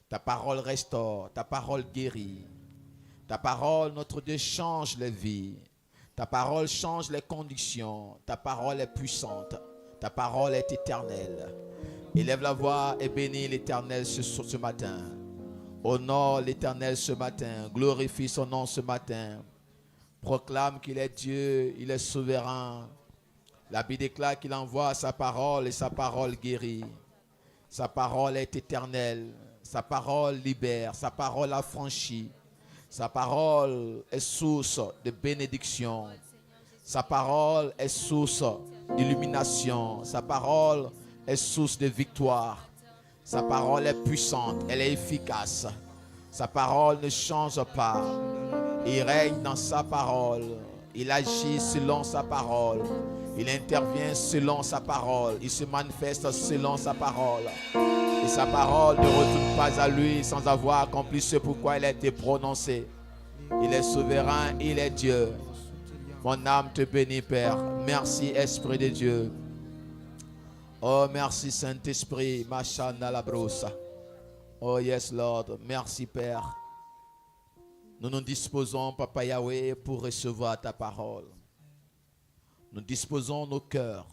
Ta parole restaure, ta parole guérit. Ta parole, notre Dieu, change les vies. Ta parole change les conditions. Ta parole est puissante. Ta parole est éternelle. Élève la voix et bénis l'Éternel ce matin. Honore l'Éternel ce matin. Glorifie son nom ce matin. Proclame qu'il est Dieu, il est souverain. La Bible déclare qu'il envoie sa parole et sa parole guérit. Sa parole est éternelle. Sa parole libère. Sa parole affranchit. Sa parole est source de bénédiction. Sa parole est source d'illumination. Sa parole est source de victoire. Sa parole est puissante. Elle est efficace. Sa parole ne change pas. Il règne dans sa parole. Il agit selon sa parole. Il intervient selon sa parole. Il se manifeste selon sa parole. Et sa parole ne retourne pas à lui sans avoir accompli ce pourquoi elle a été prononcée. Il est souverain, il est Dieu. Mon âme te bénit, Père. Merci, Esprit de Dieu. Oh, merci, Saint-Esprit. Machana la brossa. Oh, yes, Lord. Merci, Père. Nous nous disposons, Papa Yahweh, pour recevoir ta parole. Nous disposons nos cœurs.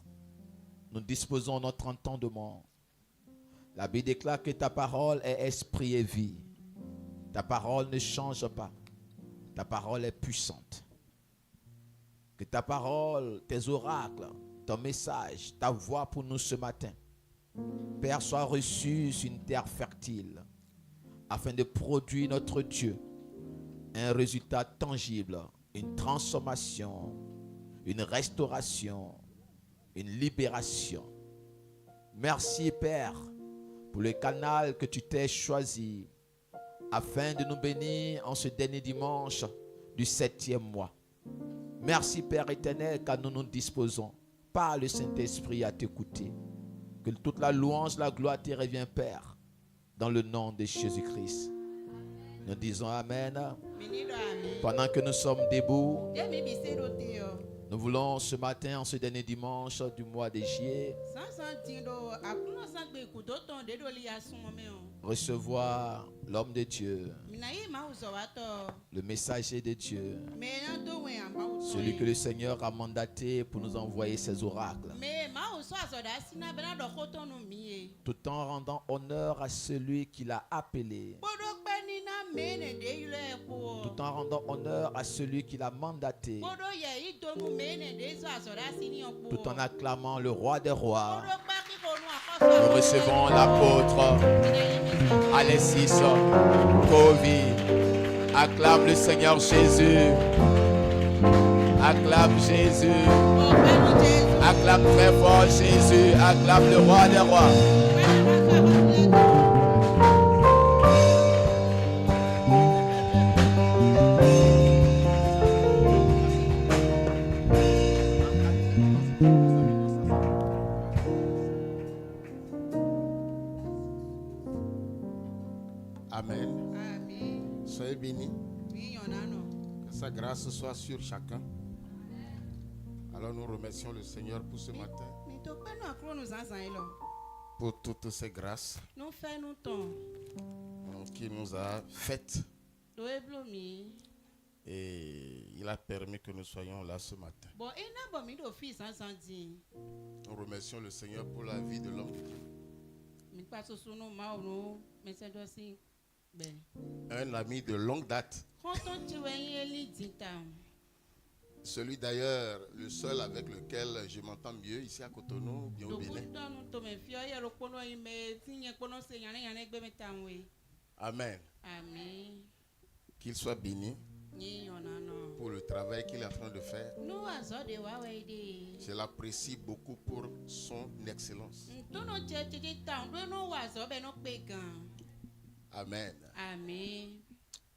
Nous disposons notre entendement. La Bible déclare que ta parole est esprit et vie. Ta parole ne change pas. Ta parole est puissante. Que ta parole, tes oracles, ton message, ta voix pour nous ce matin, Père, soit reçu sur une terre fertile, afin de produire notre Dieu un résultat tangible, une transformation, une restauration, une libération. Merci, Père, pour le canal que tu t'es choisi, afin de nous bénir en ce dernier dimanche du 7e mois. Merci, Père éternel, car nous nous disposons par le Saint-Esprit à t'écouter. Que toute la louange, la gloire te revient, Père, dans le nom de Jésus-Christ. Nous disons Amen. Pendant que nous sommes debout, nous voulons ce matin, en ce dernier dimanche du mois de juillet, recevoir l'homme de Dieu, le messager de Dieu, celui que le Seigneur a mandaté pour nous envoyer ses oracles, tout en rendant honneur à celui qui l'a appelé, tout en rendant honneur à celui qui l'a mandaté, tout en acclamant le roi des rois. Nous recevons l'apôtre Alexis Kovi. Acclame le Seigneur Jésus. Acclame Jésus. Acclame très fort Jésus. Acclame le roi des rois. Amen. Soyez bénis. Que sa grâce soit sur chacun. Alors nous remercions le Seigneur pour ce matin, pour toutes ces grâces qu'il nous a faites. Et il a permis que nous soyons là ce matin. Nous remercions le Seigneur pour la vie de l'homme. Un ami de longue date. Celui d'ailleurs, le seul avec lequel je m'entends mieux ici à Cotonou, bien au Bénin. Amen. Qu'il soit béni pour le travail qu'il est en train de faire. Je l'apprécie beaucoup pour son excellence. Amen.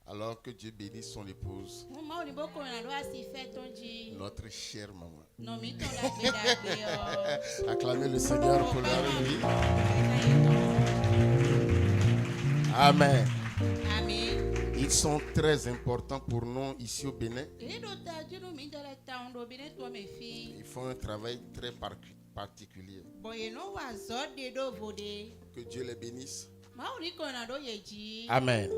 Alors que Dieu bénisse son épouse, notre chère maman. Acclamez le Seigneur pour leur vie. Amen. Ils sont très importants pour nous ici au Bénin. Ils font un travail très particulier. Que Dieu les bénisse. Amen.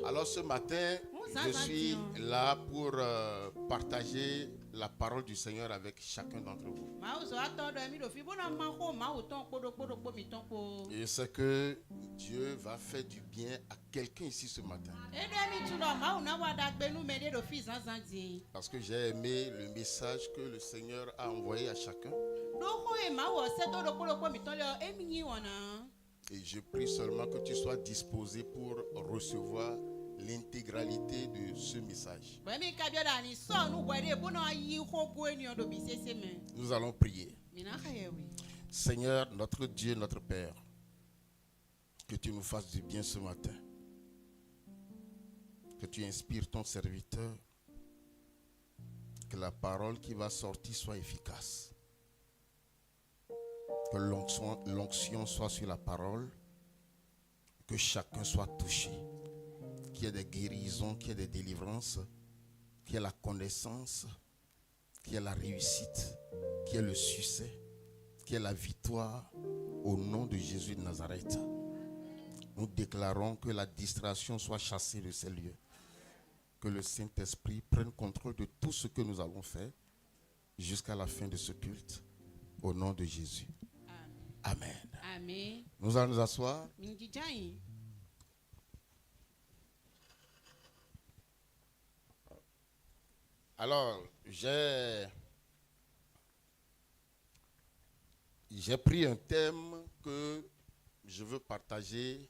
Alors ce matin, je suis là pour partager la parole du Seigneur avec chacun d'entre vous. Et c'est que Dieu va faire du bien à quelqu'un ici ce matin. Parce que j'ai aimé le message que le Seigneur a envoyé à chacun. Et je prie seulement que tu sois disposé pour recevoir l'intégralité de ce message. Nous allons prier. Seigneur, notre Dieu, notre Père, que tu nous fasses du bien ce matin. Que tu inspires ton serviteur. Que la parole qui va sortir soit efficace. Que l'onction soit sur la parole. Que chacun soit touché. Qu'il y ait des guérisons, qu'il y ait des délivrances. Qu'il y ait la connaissance. Qu'il y ait la réussite. Qu'il y ait le succès. Qu'il y ait la victoire. Au nom de Jésus de Nazareth. Nous déclarons que la distraction soit chassée de ces lieux. Que le Saint-Esprit prenne contrôle de tout ce que nous allons faire jusqu'à la fin de ce culte. Au nom de Jésus. Amen. Amen. Nous allons nous asseoir. Alors, j'ai pris un thème que je veux partager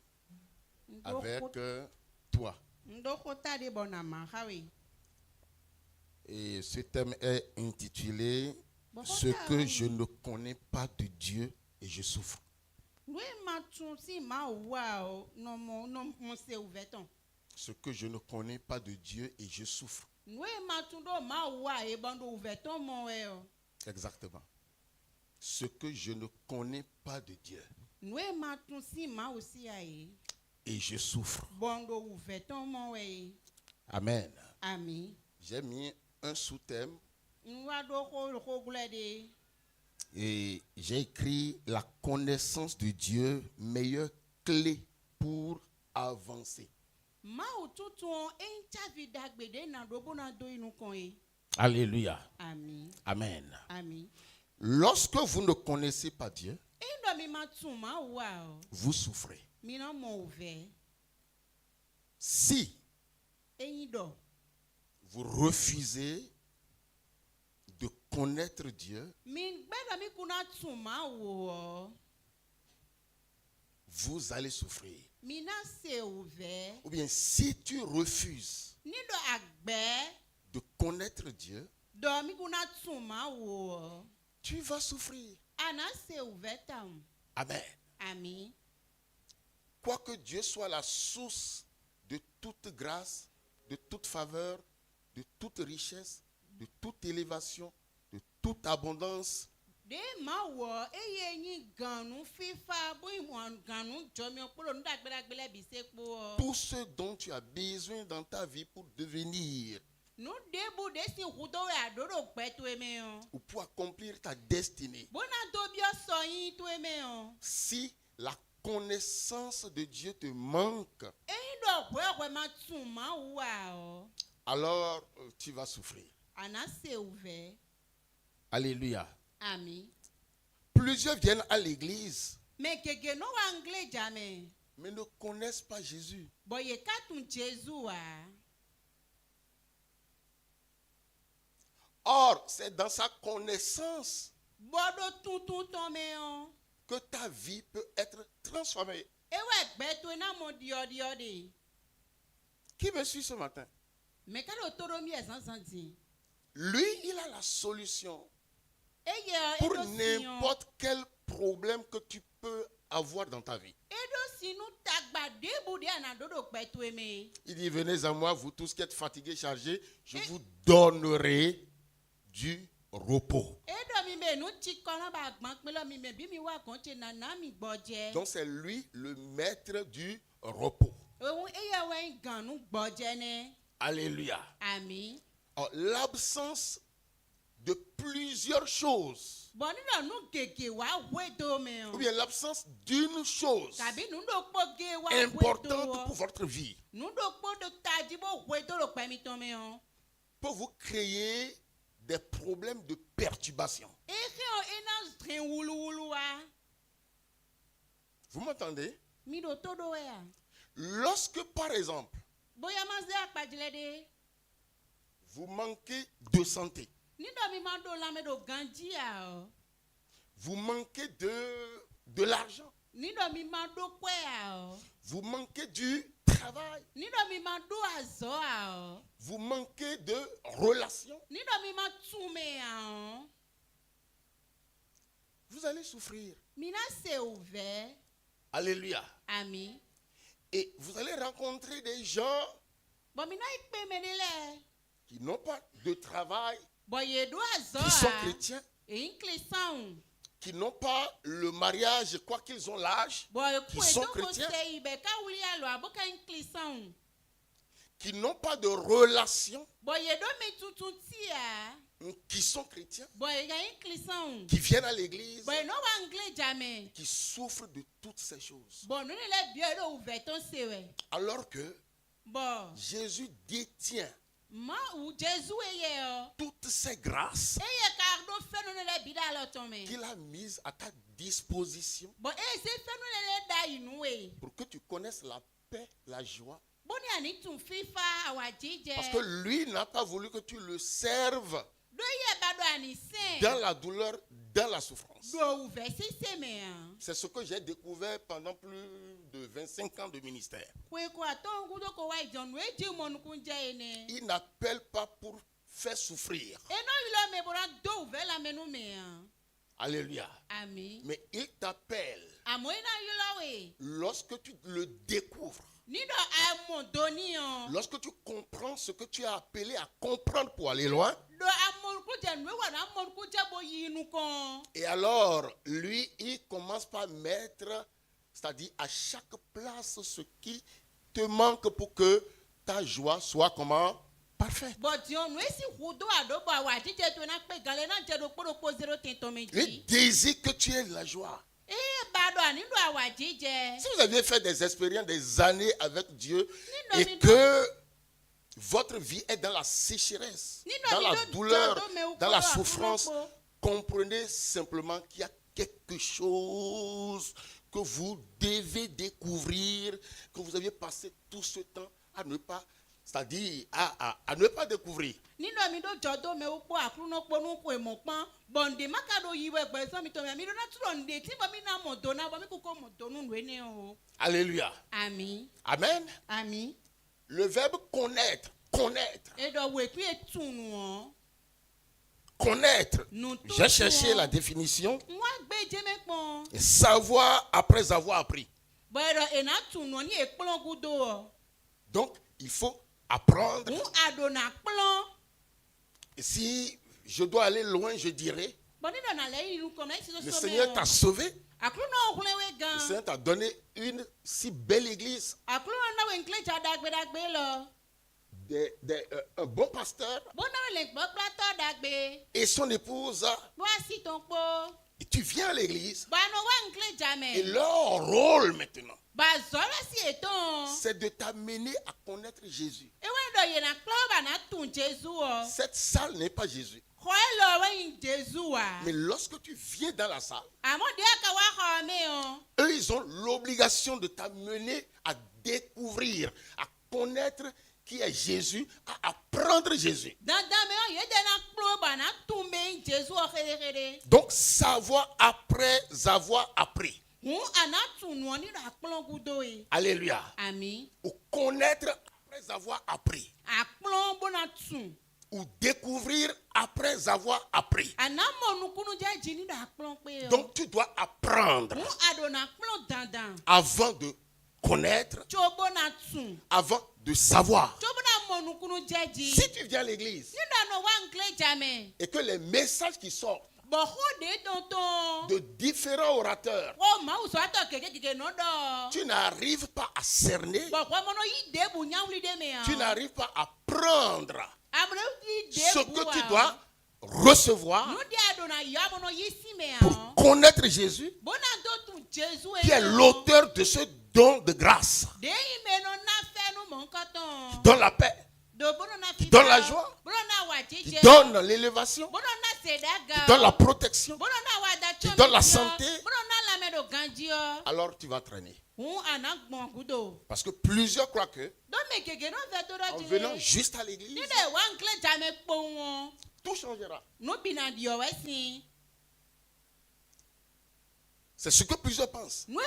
avec toi. Et ce thème est intitulé « Ce que je ne connais pas de Dieu et je souffre ». Ce que je ne connais pas de Dieu et je souffre. Exactement. Ce que je ne connais pas de Dieu. Et je souffre. Amen. Amen. J'ai mis un sous-thème. Et j'ai écrit la connaissance de Dieu, meilleure clé pour avancer. Alléluia. Amen. Amen. Amen. Lorsque vous ne connaissez pas Dieu, vous souffrez. Si vous refusez de connaître Dieu, vous allez souffrir. Ou bien si tu refuses de connaître Dieu, tu vas souffrir. Amen. Amen. Quoique Dieu soit la source de toute grâce, de toute faveur, de toute richesse, de toute élévation, de toute abondance, tout ce dont tu as besoin dans ta vie pour devenir ou pour accomplir ta destinée. Si la connaissance de Dieu te manque, alors tu vas souffrir. Alléluia. Amen. Plusieurs viennent à l'église, mais ne connaissent pas Jésus. Or, c'est dans sa connaissance que ta vie peut être transformée. Qui me suit ce matin? Lui, il a la solution pour n'importe quel problème que tu peux avoir dans ta vie. Il dit, venez à moi, vous tous qui êtes fatigués, chargés, je vous donnerai du repos. Donc c'est lui le maître du repos. Alléluia. Amen. L'absence de plusieurs choses, ou bien l'absence d'une chose importante pour votre vie, peut vous créer des problèmes de perturbation. Vous m'entendez? Lorsque, par exemple, vous manquez de santé, vous manquez de l'argent, vous manquez du travail, vous manquez de relations, vous allez souffrir. Alléluia. Amen. Et vous allez rencontrer des gens qui n'ont pas de travail, qui sont chrétiens, qui n'ont pas le mariage, quoi qu'ils ont l'âge, qui sont chrétiens, qui n'ont pas de relation, qui sont chrétiens, qui viennent à l'église, qui souffrent de toutes ces choses. Alors que Jésus détient toutes ces grâces qu'il a mises à ta disposition pour que tu connaisses la paix, la joie. Parce que lui n'a pas voulu que tu le serves dans la douleur, dans la souffrance. C'est ce que j'ai découvert pendant plus de 25 ans de ministère. Il n'appelle pas pour faire souffrir. Alléluia. Amen. Mais il t'appelle lorsque tu le découvres. Lorsque tu comprends ce que tu as appelé à comprendre pour aller loin. Et alors, lui, il commence par mettre, c'est-à-dire à chaque place ce qui te manque pour que ta joie soit comment? Parfaite. Il désire que tu aies la joie. Si vous aviez fait des expériences, des années avec Dieu et que votre vie est dans la sécheresse, dans la douleur, dans la souffrance, comprenez simplement qu'il y a quelque chose que vous devez découvrir, que vous aviez passé tout ce temps à ne pas, c'est-à-dire à ne pas découvrir. Alléluia. Amen. Amen. Amen. Le verbe connaître, connaître. Connaître. J'ai cherché la définition. Savoir après avoir appris. Donc, il faut apprendre. Et si je dois aller loin, je dirais, le Seigneur t'a sauvé. Le Seigneur t'a donné une si belle église. Un bon pasteur. Et son épouse. Et tu viens à l'église. Et leur rôle maintenant, c'est de t'amener à connaître Jésus. Cette salle n'est pas Jésus. Mais lorsque tu viens dans la salle, eux, ils ont l'obligation de t'amener à découvrir, à connaître qui est Jésus, à apprendre Jésus. Donc, savoir après avoir appris. Alléluia. Amen. Ou connaître après avoir appris. Ou découvrir après avoir appris. Donc tu dois apprendre avant de connaître, avant de savoir. Si tu viens à l'église et que les messages qui sortent de différents orateurs, tu n'arrives pas à cerner, tu n'arrives pas à prendre ce que tu dois recevoir, pour connaître Jésus, qui est l'auteur de ce don de grâce, qui donne la paix, qui donne la joie, qui donne l'élévation, qui donne la protection, qui donne la santé, alors tu vas traîner. Parce que plusieurs croient que en venant juste à l'église, tout changera. C'est ce que plusieurs pensent. Non.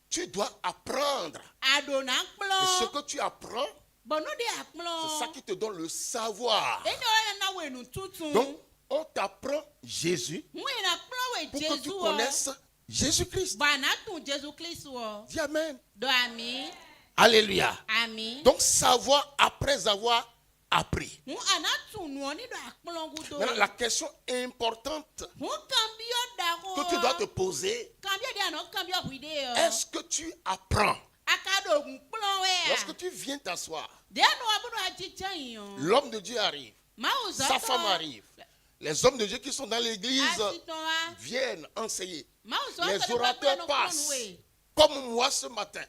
Tu dois apprendre. Et ce que tu apprends, c'est ça qui te donne le savoir. Donc, on t'apprend Jésus pour que tu connaisses Jésus-Christ. Dis Amen. Alléluia. Donc, savoir après avoir appris. Maintenant, la question importante que tu dois te poser, est-ce que tu apprends? Lorsque tu viens t'asseoir, l'homme de Dieu arrive, sa femme arrive, les hommes de Dieu qui sont dans l'église viennent enseigner, les orateurs passent, comme moi ce matin.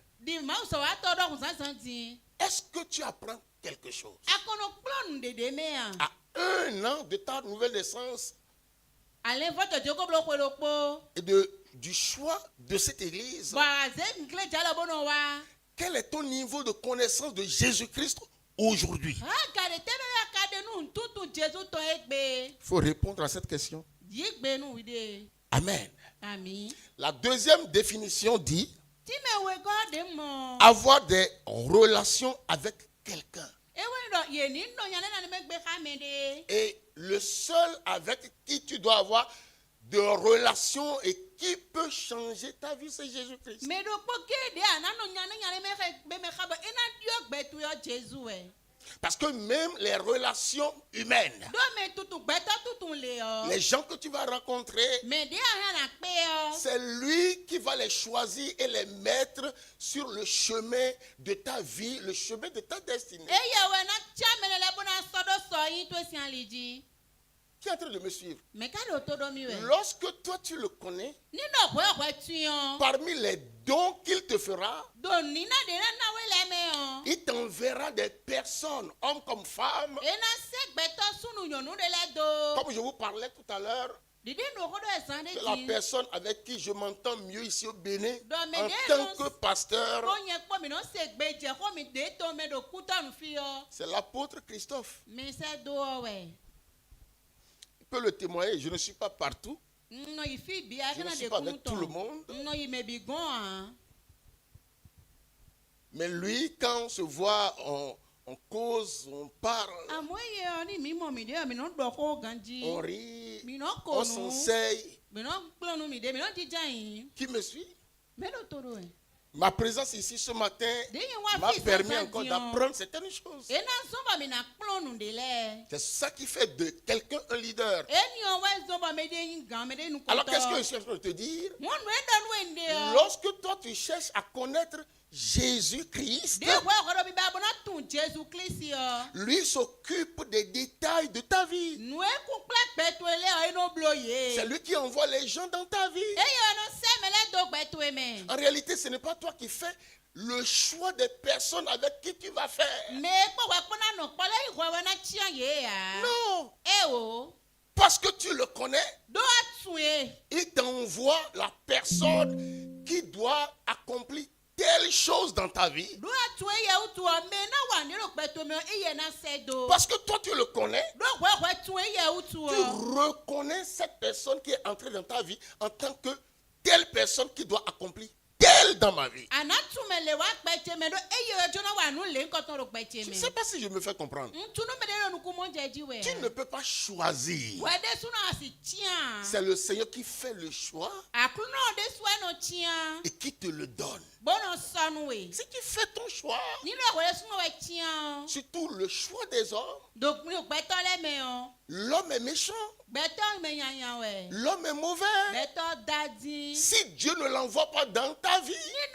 Est-ce que tu apprends quelque chose? À 1 an de ta nouvelle naissance et du choix de cette église, quel est ton niveau de connaissance de Jésus-Christ aujourd'hui? Il faut répondre à cette question. Amen. La deuxième définition dit avoir des relations avec quelqu'un. Et le seul avec qui tu dois avoir de relations et qui peut changer ta vie, c'est Jésus-Christ. Parce que même les relations humaines, les gens que tu vas rencontrer, c'est lui qui va les choisir et les mettre sur le chemin de ta vie, le chemin de ta destinée. Qui est en train de me suivre? Lorsque toi tu le connais, parmi les dons qu'il te fera, il t'enverra des personnes, hommes comme femmes. Comme je vous parlais tout à l'heure, c'est la personne avec qui je m'entends mieux ici au Bénin en tant que pasteur. C'est l'apôtre Christophe. Il peut le témoigner, je ne suis pas partout. Je ne suis pas avec tout le monde. Mais lui, quand on se voit, on cause, on parle, on rit, on s'enseigne. Qui me suit? Ma présence ici ce matin m'a permis encore d'apprendre certaines choses. C'est ça qui fait de quelqu'un un leader. Alors qu'est-ce que je cherche à te dire? Lorsque toi tu cherches à connaître Jésus-Christ, lui s'occupe des détails de ta vie. C'est lui qui envoie les gens dans ta vie. En réalité, ce n'est pas toi qui fais le choix des personnes avec qui tu vas faire. Non. Parce que tu le connais, il t'envoie la personne qui doit accomplir telle chose dans ta vie. Parce que toi tu le connais, tu reconnais cette personne qui est entrée dans ta vie en tant que telle personne qui doit accomplir telle dans ma vie. Je ne sais pas si je me fais comprendre. Tu ne peux pas choisir. C'est le Seigneur qui fait le choix et qui te le donne. Si tu fais ton choix, surtout le choix des hommes, l'homme est méchant, l'homme est mauvais. Si Dieu ne l'envoie pas dans ta vie et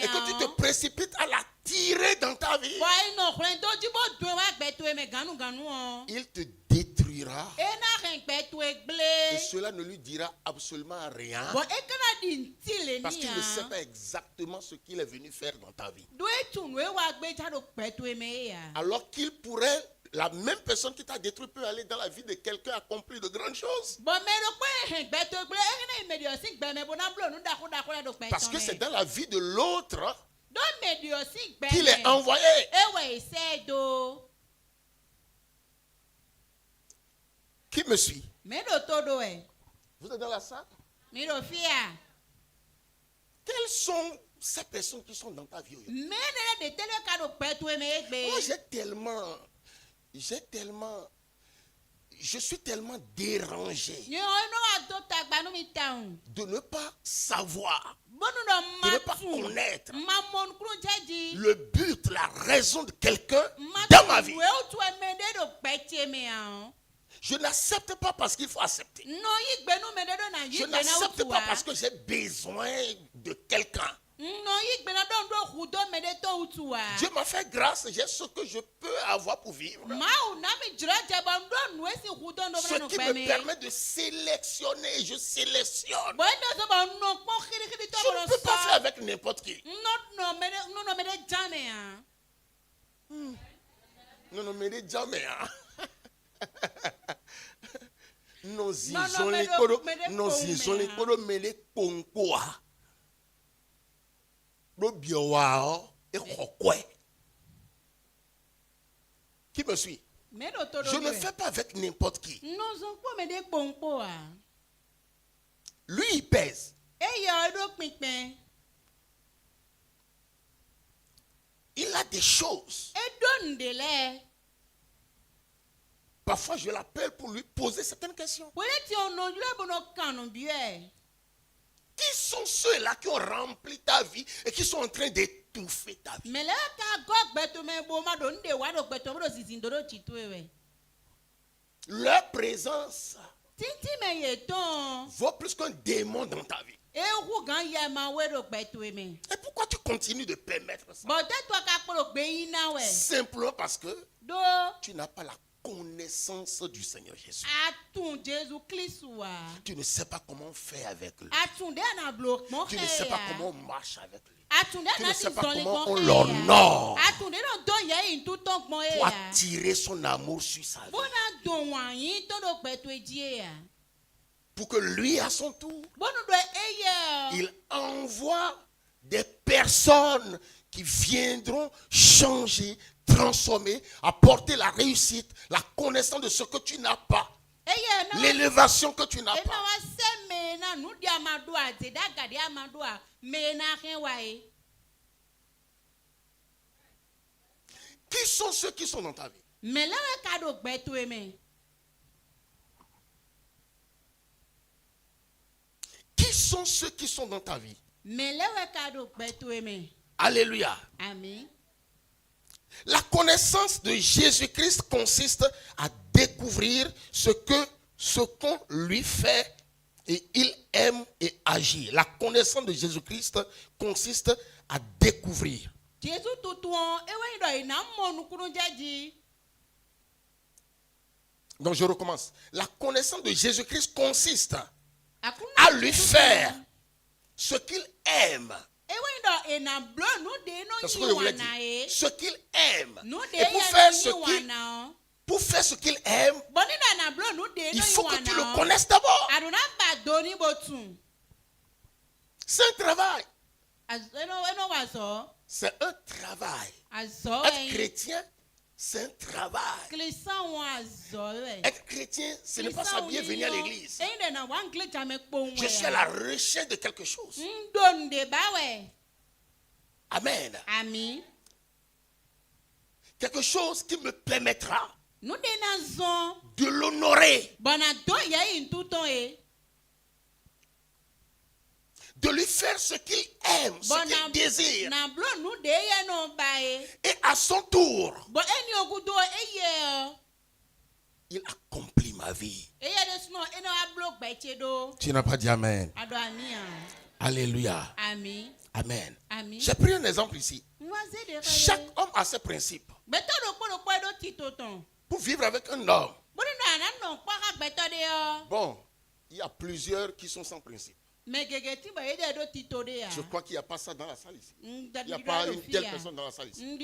que tu te précipites à l'attirer tirer dans ta vie, il te détruira. Et cela ne lui dira absolument rien. Parce qu'il ne sait pas exactement ce qu'il est venu faire dans ta vie. Alors qu'il pourrait, la même personne qui t'a détruit peut aller dans la vie de quelqu'un qui a accompli de grandes choses. Parce que c'est dans la vie de l'autre qu'il est envoyé. Qui me suit? Vous êtes dans la salle? Quelles sont ces personnes qui sont dans ta vie aujourd'hui? Moi, je suis tellement dérangé de ne pas savoir, de ne pas connaître le but, la raison de quelqu'un dans ma vie. Je n'accepte pas parce qu'il faut accepter. Je n'accepte pas parce que j'ai besoin de quelqu'un. Dieu m'a fait grâce, j'ai ce que je peux avoir pour vivre. Ce qui me permet de sélectionner, je sélectionne. Je ne peux pas faire avec n'importe qui. Non, mais jamais. Nous isons les codos, mais les concours. Qui me suit? Je ne fais pas avec n'importe qui. Lui, il pèse. Il a des choses. Parfois, je l'appelle pour lui poser certaines questions. Qui sont ceux-là qui ont rempli ta vie et qui sont en train d'étouffer ta vie? Leur présence vaut plus qu'un démon dans ta vie. Et pourquoi tu continues de permettre ça? Simplement parce que tu n'as pas la connaissance du Seigneur Jésus. Tu ne sais pas comment faire avec lui. Tu ne sais pas comment on marche avec lui. Tu ne sais pas comment on l'honore pour attirer son amour sur sa vie. Pour que lui, à son tour, il envoie des personnes qui viendront changer, transformer, apporter la réussite, la connaissance de ce que tu n'as pas, l'élévation que tu n'as pas. Qui sont ceux qui sont dans ta vie? Qui sont ceux qui sont dans ta vie? Alléluia. Amen. La connaissance de Jésus-Christ consiste à découvrir ce qu'on lui fait et il aime et agit. La connaissance de Jésus-Christ consiste à découvrir. Donc je recommence. La connaissance de Jésus-Christ consiste à lui faire ce qu'il aime. C'est ce que je voulais dire. Ce qu'il aime. Et pour faire ce qu'il aime, il faut que tu le connaisses d'abord. C'est un travail. C'est un travail. Être chrétien, c'est un travail. Être chrétien, ce n'est pas s'habiller, venir à l'église. Je suis à la recherche de quelque chose. Amen. Amen. Quelque chose qui me permettra de l'honorer, de lui faire ce qu'il aime, ce qu'il désire. Et à son tour, il accomplit ma vie. Tu n'as pas dit Amen. Alléluia. Amen. Amen. Amen. J'ai pris un exemple ici. Chaque homme a ses principes. Pour vivre avec un homme. Bon, il y a plusieurs qui sont sans principe. Je crois qu'il n'y a pas ça dans la salle ici. Il n'y a pas une telle personne dans la salle ici.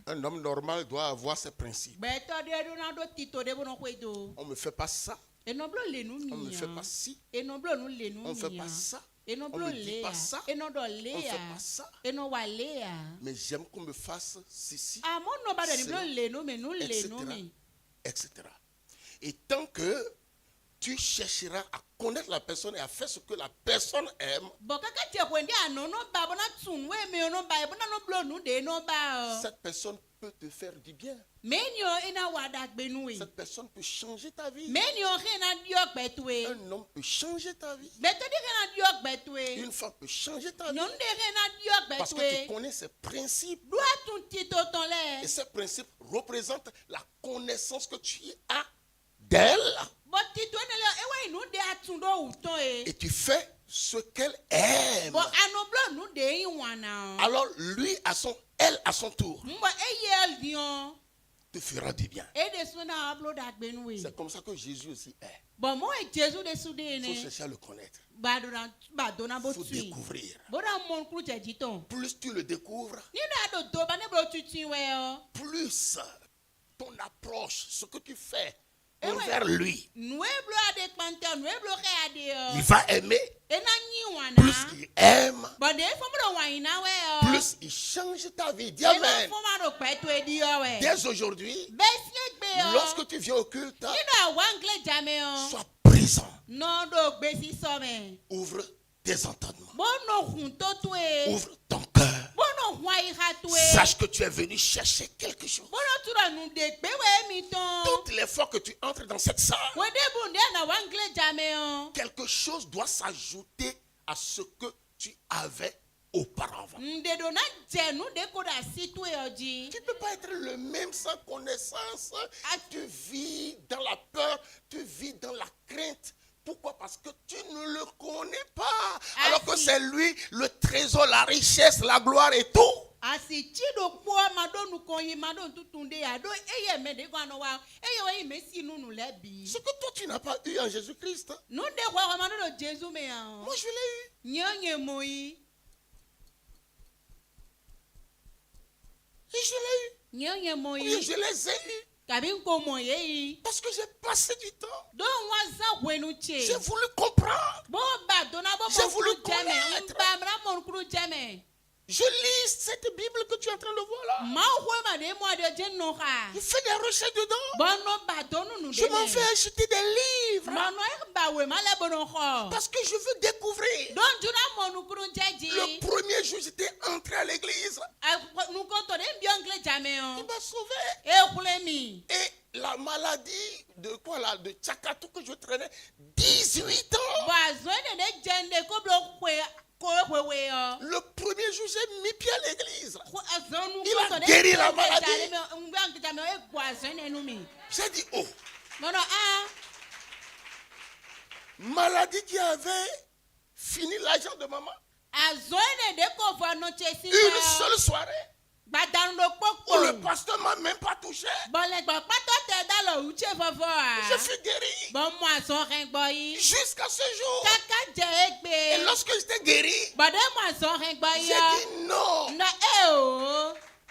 Un homme normal doit avoir ses principes. On ne me fait pas ça. On ne me fait pas ci. On ne fait pas ça. On ne me dit pas ça. On ne fait pas ça. Mais j'aime qu'on me fasse ceci, etc. Et tant que tu chercheras à connaître la personne et à faire ce que la personne aime, cette personne peut te faire du bien. Cette personne peut changer ta vie. Un homme peut changer ta vie. Une femme peut changer ta vie. Parce que tu connais ses principes. Et ces principes représentent la connaissance que tu as d'elle. Et tu fais ce qu'elle aime. Alors lui, elle à son tour, te fera du bien. C'est comme ça que Jésus aussi est. Il faut chercher à le connaître. Il faut découvrir. Plus tu le découvres, plus ton approche, ce que tu fais envers lui, il va aimer. Plus il aime, plus il change ta vie. Dis amen. Dès aujourd'hui, lorsque tu viens au culte, sois présent. Ouvre tes entendements. Ouvre ton cœur. Sache que tu es venu chercher quelque chose. Toutes les fois que tu entres dans cette salle, quelque chose doit s'ajouter à ce que tu avais auparavant. Tu ne peux pas être le même sans connaissance. Tu vis dans la peur, tu vis dans la crainte. Pourquoi? Parce que tu ne le connais pas. Alors que c'est lui le trésor, la richesse, la gloire et tout. Ce que toi tu n'as pas eu en Jésus-Christ, moi je l'ai eu. Et je l'ai eu. Et je les ai eus. Parce que j'ai passé du temps. J'ai voulu comprendre. J'ai voulu connaître. Je lis cette Bible que tu es en train de voir là. Je fais des recherches dedans. Je m'en vais acheter des livres. Parce que je veux découvrir. Le premier jour, j'étais entré à l'église. Il m'a sauvé. Et la maladie de quoi là, de Tchakatou que je traînais, 18 ans. Le premier jour, j'ai mis pied à l'église. Il a guéri la maladie. J'ai dit, oh. Maladie qui avait fini l'argent de maman. Une seule soirée. Où le pasteur ne m'a même pas touché. Je suis guéri. Jusqu'à ce jour. Et lorsque j'étais guéri, j'ai dit non.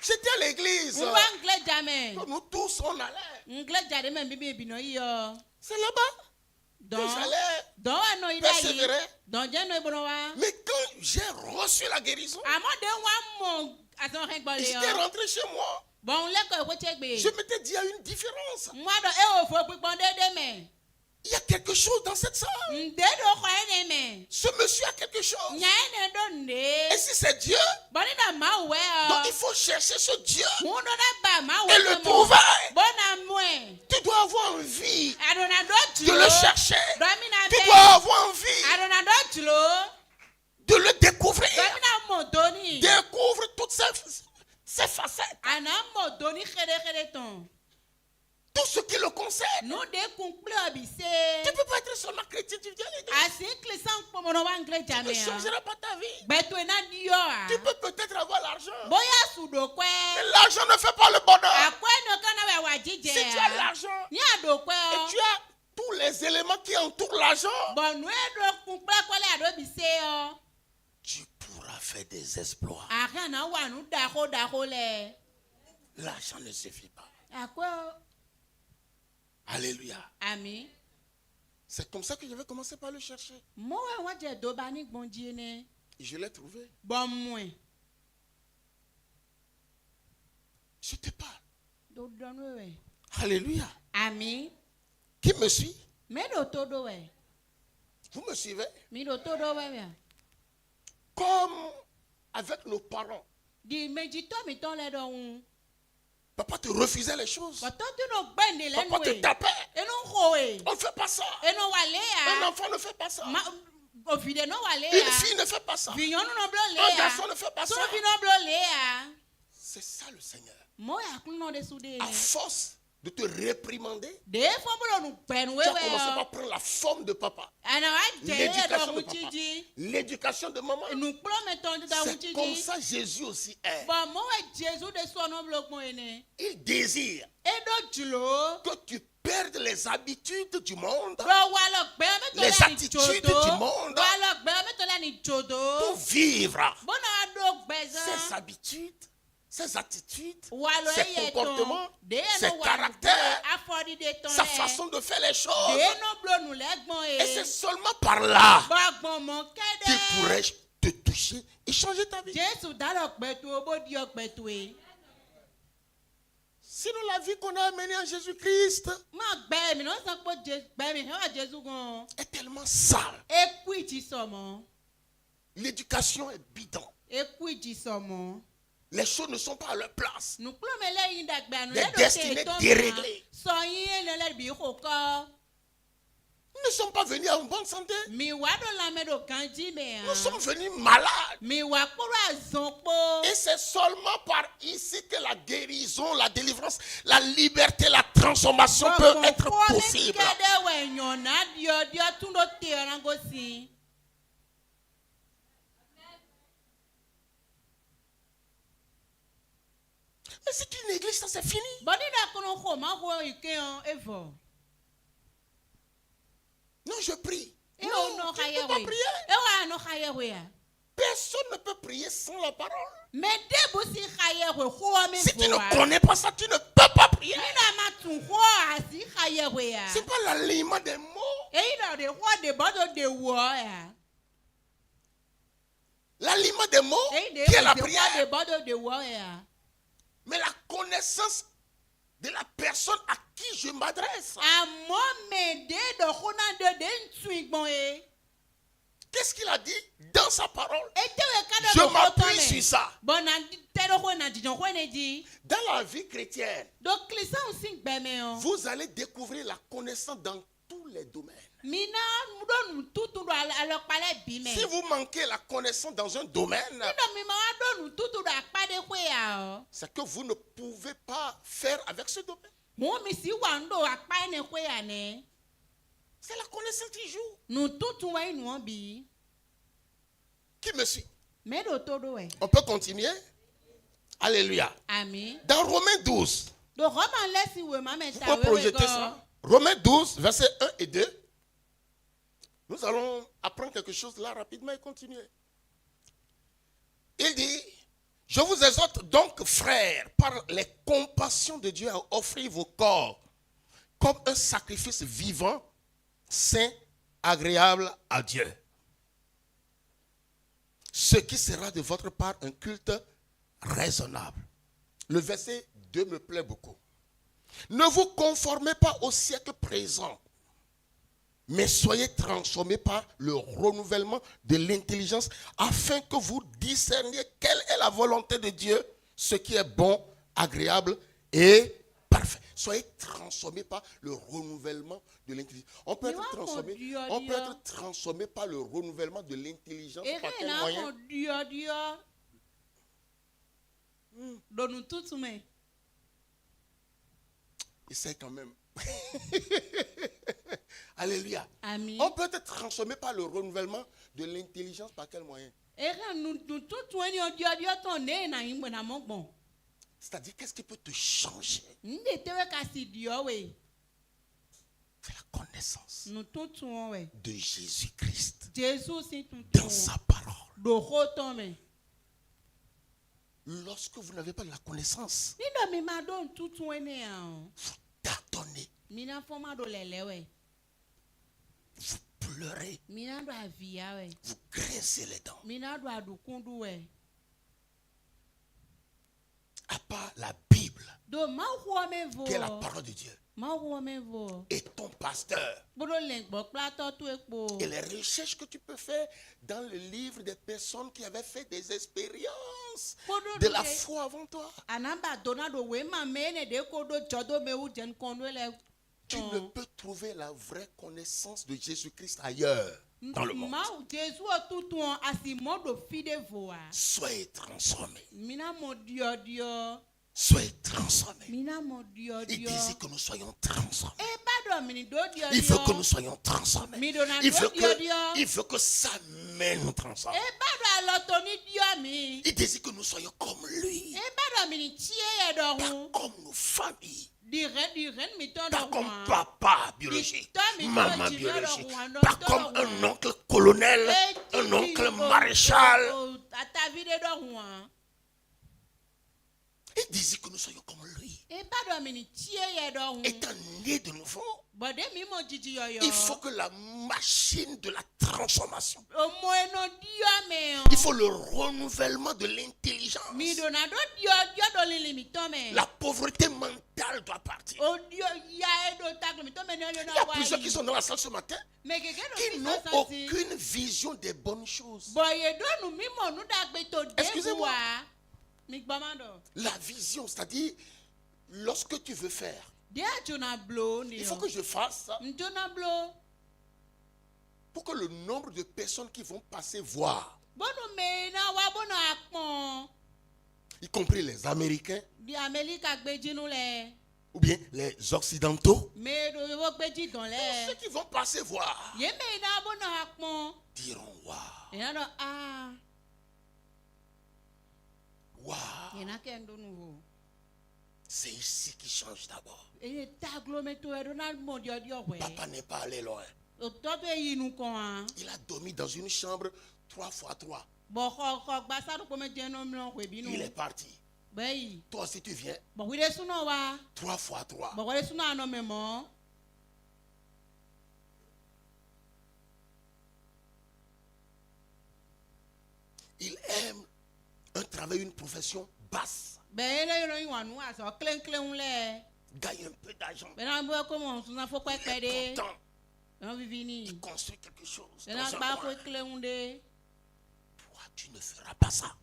J'étais à l'église. Nous tous on allait. C'est là-bas que j'allais persévérer. Mais quand j'ai reçu la guérison, j'étais rentré chez moi. Je m'étais dit, il y a une différence. Il y a quelque chose dans cette salle. Ce monsieur a quelque chose. Et si c'est Dieu, donc il faut chercher ce Dieu et le trouver. Tu dois avoir envie de le chercher. Tu dois avoir envie de le découvrir. Découvre toutes ces facettes. tout ce qui le concerne. Tu ne peux pas être seulement chrétien, tu viens à l'église. Tu ne changeras pas ta vie. Tu peux peut-être avoir l'argent. Mais l'argent ne fait pas le bonheur. Si tu as l'argent et tu as tous les éléments qui entourent l'argent, tu pourras faire des exploits. L'argent ne suffit pas. Alléluia. Amen. C'est comme ça que je vais commencer par le chercher. Et je l'ai trouvé. Je te parle. Alléluia. Amen. Qui me suit? Vous me suivez? Comme avec nos parents. Papa te refusait les choses. Papa te tapait. On ne fait pas ça. Un enfant ne fait pas ça. Une fille ne fait pas ça. Un garçon ne fait pas ça. C'est ça le Seigneur. À force de te réprimander, tu as commencé par prendre la forme de papa. L'éducation de papa. L'éducation de maman. C'est comme ça Jésus aussi est. Il désire que tu perdes les habitudes du monde, les attitudes du monde, pour vivre ces habitudes, ses attitudes, ses comportements, ses caractères, sa façon de faire les choses. Et c'est seulement par là qu'il pourrait te toucher et changer ta vie. Sinon, la vie qu'on a amenée en Jésus-Christ est tellement sale. L'éducation est bidon. Les choses ne sont pas à leur place. Les destinées déréglées. Nous ne sommes pas venus en bonne santé. Nous sommes venus malades. Et c'est seulement par ici que la guérison, la délivrance, la liberté, la transformation peut être possible. Mais c'est une église, ça c'est fini. Non, je prie. Non, tu ne peux pas prier. Personne ne peut prier sans la parole. Si tu ne connais pas ça, tu ne peux pas prier. C'est pas l'alignement des mots. L'alignement des mots qui est la prière. Mais la connaissance de la personne à qui je m'adresse. Qu'est-ce qu'il a dit dans sa parole? Je m'appuie sur ça. Dans la vie chrétienne, vous allez découvrir la connaissance dans tous les domaines. Si vous manquez la connaissance dans un domaine, c'est que vous ne pouvez pas faire avec ce domaine. C'est la connaissance qui joue. Qui me suit? On peut continuer? Alléluia. Amen. Dans Romains 12, vous pouvez projeter ça. Romains 12, versets 1 et 2. Nous allons apprendre quelque chose là rapidement et continuer. Il dit: je vous exhorte donc, frères, par les compassions de Dieu, à offrir vos corps comme un sacrifice vivant, saint, agréable à Dieu. Ce qui sera de votre part un culte raisonnable. Le verset 2 me plaît beaucoup. Ne vous conformez pas au siècle présent, mais soyez transformés par le renouvellement de l'intelligence, afin que vous discerniez quelle est la volonté de Dieu, ce qui est bon, agréable et parfait. Soyez transformés par le renouvellement de l'intelligence. On peut être transformé par le renouvellement de l'intelligence. Par quel moyen? Essaye quand même. Alléluia. Amen. On peut être transformé par le renouvellement de l'intelligence. Par quel moyen? C'est-à-dire, qu'est-ce qui peut te changer? C'est la connaissance de Jésus-Christ dans sa parole. Lorsque vous n'avez pas la connaissance, vous tâtonnez, vous pleurez, vous grincez les dents. À part la Bible, qui est la parole de Dieu, et ton pasteur, et les recherches que tu peux faire dans le livre des personnes qui avaient fait des expériences de la foi avant toi, tu ne peux trouver la vraie connaissance de Jésus-Christ ailleurs dans le monde. Soyez transformés. Soyez transformés. Il disait que nous soyons transformés. Il veut que nous soyons transformés. Il veut que sa main nous transforme. Il désire que nous soyons comme lui. Pas comme nos familles. Pas comme papa biologique, maman biologique. Pas comme un oncle colonel, un oncle maréchal. Il disait que nous soyons comme lui. Étant né de nouveau, il faut que la machine de la transformation, il faut le renouvellement de l'intelligence. La pauvreté mentale doit partir. Il y a plusieurs qui sont dans la salle ce matin qui n'ont aucune vision des bonnes choses. Excusez-moi. La vision, c'est-à-dire, lorsque tu veux faire, il faut que je fasse ça pour que le nombre de personnes qui vont passer voir, y compris les Américains, ou bien les Occidentaux, tous ceux qui vont passer voir, diront waouh. Wow. C'est ici qu'il change d'abord. Papa n'est pas allé loin. Il a dormi dans une chambre 3x3. Il est parti. Toi aussi tu viens. 3x3. Il aime un travail, une profession basse. Gagne un peu d'argent. Il est content. Il construit quelque chose. Toi, tu ne feras pas ça.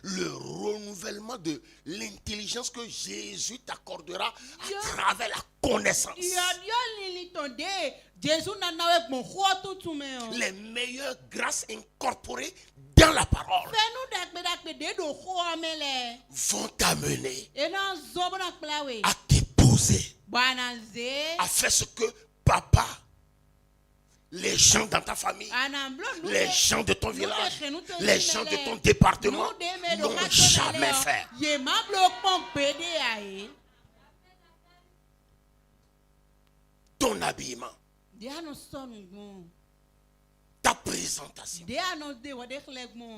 Le renouvellement de l'intelligence que Jésus t'accordera à travers la connaissance. Les meilleures grâces incorporées dans la parole vont t'amener à t'épouser, à faire ce que papa, les gens dans ta famille, les gens de ton village, les gens de ton département n'ont jamais fait. Ton habillement, ta présentation,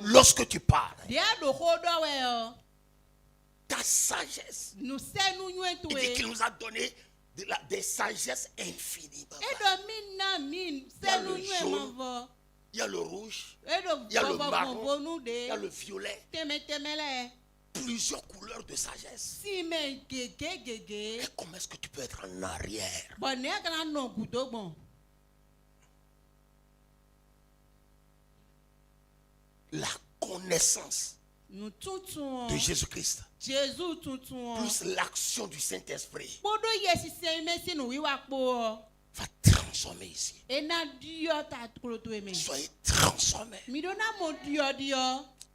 lorsque tu parles, ta sagesse. Il dit qu'il nous a donné des sagesses infinies. Il y a le jaune, il y a le rouge, il y a le marron, il y a le violet. Plusieurs couleurs de sagesse. Et comment est-ce que tu peux être en arrière? La connaissance de Jésus-Christ plus l'action du Saint-Esprit va transformer ici. Soyez transformés.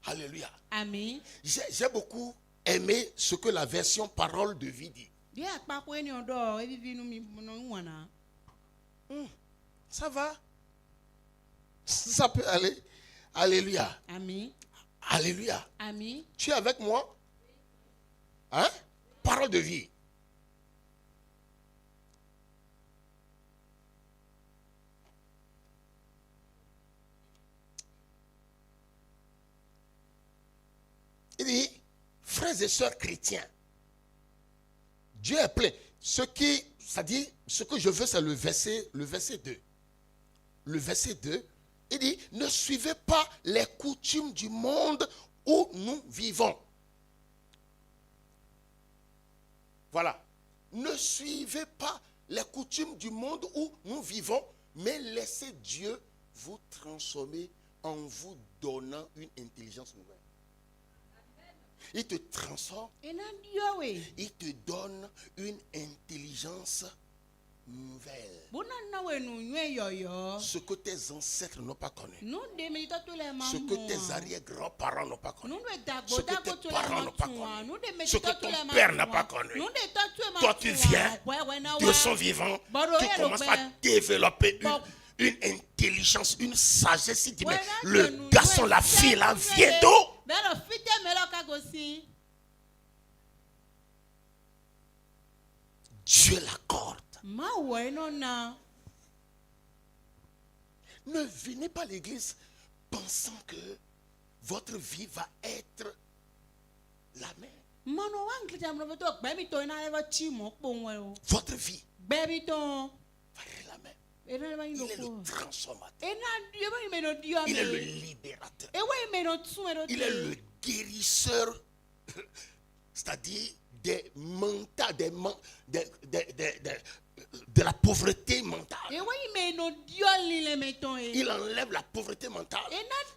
Alléluia. Amen. J'ai beaucoup aimé ce que la version parole de vie dit. Ça va. Ça peut aller. Alléluia. Amen. Alléluia. Amen. Tu es avec moi? Hein? Parole de vie. Il dit, frères et sœurs chrétiens, Dieu est plein. Ce que je veux, c'est le verset 2. Le verset 2, il dit, ne suivez pas les coutumes du monde où nous vivons. Voilà. Ne suivez pas les coutumes du monde où nous vivons, mais laissez Dieu vous transformer en vous donnant une intelligence nouvelle. Il te transforme. Il te donne une intelligence nouvelle. Ce que tes ancêtres n'ont pas connu. Ce que tes arrière-grands-parents n'ont pas connu. Ce que tes parents n'ont pas connu. Ce que ton père n'a pas connu. Toi, tu viens, Dieu son vivant, tu commences à développer une intelligence, une sagesse. Il dit, mais le garçon, la fille, là, vient d'où? Dieu l'accorde. Ne venez pas à l'église pensant que votre vie va être la même. Votre vie va être la même. Il est le transformateur. Il est le libérateur. Il est le guérisseur. C'est-à-dire de la pauvreté mentale. Il enlève la pauvreté mentale.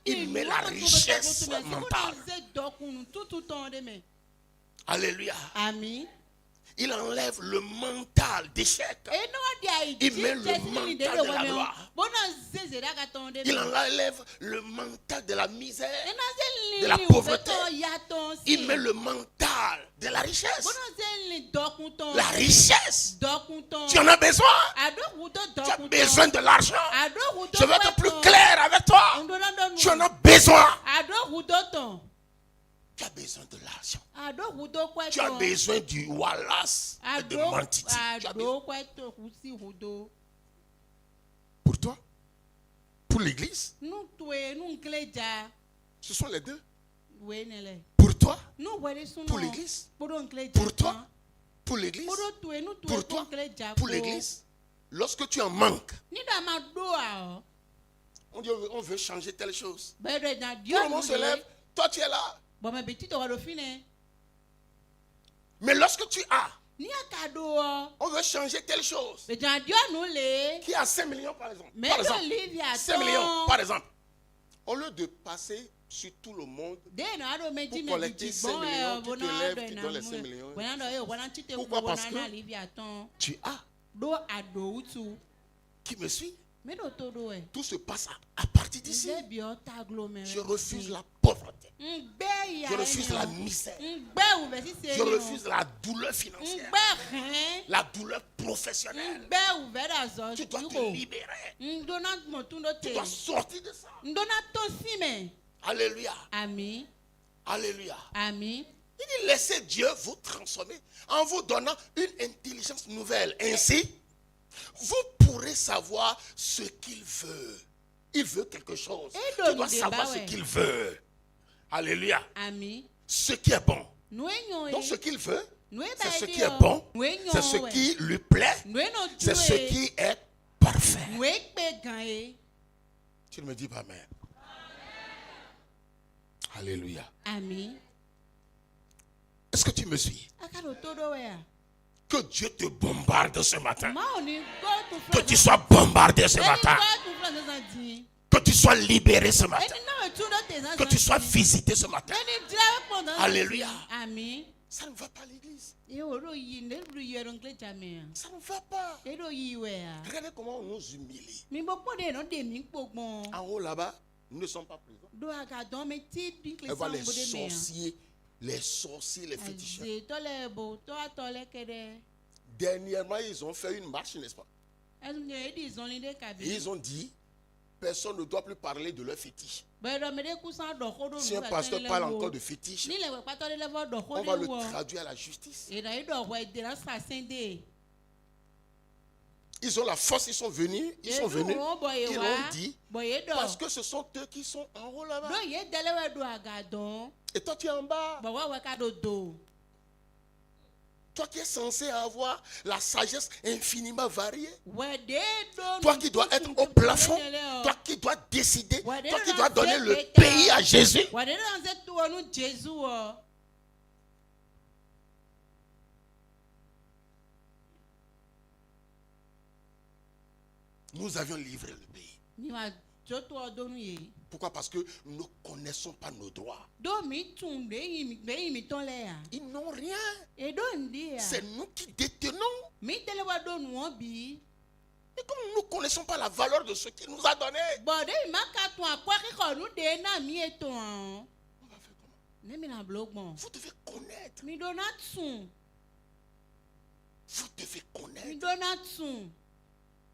Il met la richesse mentale. Alléluia. Amen. Il enlève le mental d'échec. Il met le mental de la gloire. Il enlève le mental de la misère, de la pauvreté. Il met le mental de la richesse. La richesse. Tu en as besoin. Tu as besoin de l'argent. Je vais être plus clair avec toi. Tu en as besoin. Tu as besoin de l'argent. Tu as besoin du Wallace et de Mantiti. Pour toi? Pour l'église? Ce sont les deux. Pour toi? Pour l'église? Pour toi? Pour l'église? Pour toi? Pour l'église? Lorsque tu en manques, on dit on veut changer telle chose. Tout le monde se lève. Toi tu es là. Mais lorsque tu as, on veut changer telle chose. Qui a 5 millions par exemple. 5 millions par exemple. Au lieu de passer sur tout le monde pour collecter 5 millions, tu te lèves, tu donnes les 5 millions. Pourquoi? Parce que tu as. Qui me suit? Tout se passe à partir d'ici. Je refuse la pauvreté. Je refuse la misère. Je refuse la douleur financière. La douleur professionnelle. Tu dois te libérer. Tu dois sortir de ça. Alléluia. Amen. Alléluia. Amen. Il dit laissez Dieu vous transformer en vous donnant une intelligence nouvelle. Ainsi, vous pourrez savoir ce qu'il veut. Il veut quelque chose. Tu dois savoir ce qu'il veut. Alléluia. Amen. Ce qui est bon. Donc ce qu'il veut, c'est ce qui est bon. C'est ce qui lui plaît. C'est ce qui est parfait. Tu ne me dis pas amen. Alléluia. Amen. Est-ce que tu me suis? Que Dieu te bombarde ce matin. Que tu sois bombardé ce matin. Que tu sois libéré ce matin. Que tu sois visité ce matin. Alléluia. Amen. Ça ne va pas à l'église. Ça ne va pas. Regardez comment on nous humilie. En haut là-bas, nous ne sommes pas présents. Elle voit les sorciers, les sorciers, les féticheurs. Dernièrement, ils ont fait une marche, n'est-ce pas? Ils ont dit, personne ne doit plus parler de leur fétiche. Si un pasteur parle encore de fétiche, on va le traduire à la justice. Ils ont la force, ils sont venus, ils ont dit, parce que ce sont eux qui sont en haut là-bas. Et toi tu es en bas. Toi qui es censé avoir la sagesse infiniment variée. Toi qui dois être au plafond. Toi qui dois décider. Toi qui dois donner le pays à Jésus. Nous avions livré le pays. Pourquoi? Parce que nous ne connaissons pas nos droits. Ils n'ont rien. C'est nous qui détenons. Mais comme nous ne connaissons pas la valeur de ce qu'il nous a donné, on va faire comment? Vous devez connaître. Vous devez connaître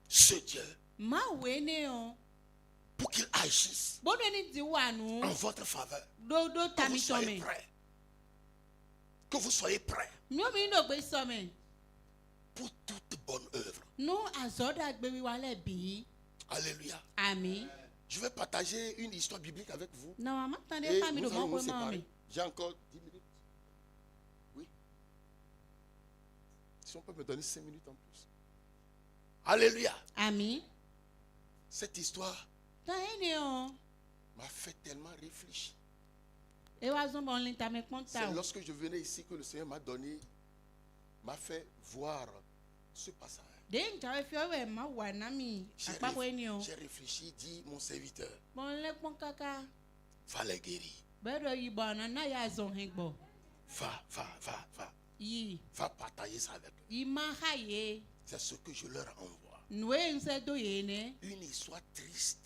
ce Dieu. Pour qu'il agisse en votre faveur. Que vous soyez prêts. Que vous soyez prêts pour toute bonne œuvre. Alléluia. Amen. Je vais partager une histoire biblique avec vous. Et nous allons nous séparer. J'ai encore 10 minutes. Oui. Si on peut me donner 5 minutes en plus. Alléluia. Amen. Cette histoire m'a fait tellement réfléchir. C'est lorsque je venais ici que le Seigneur m'a fait voir ce passage. J'ai réfléchi, dit mon serviteur, va les guérir. Va partager ça avec eux. C'est ce que je leur envoie. Une histoire triste.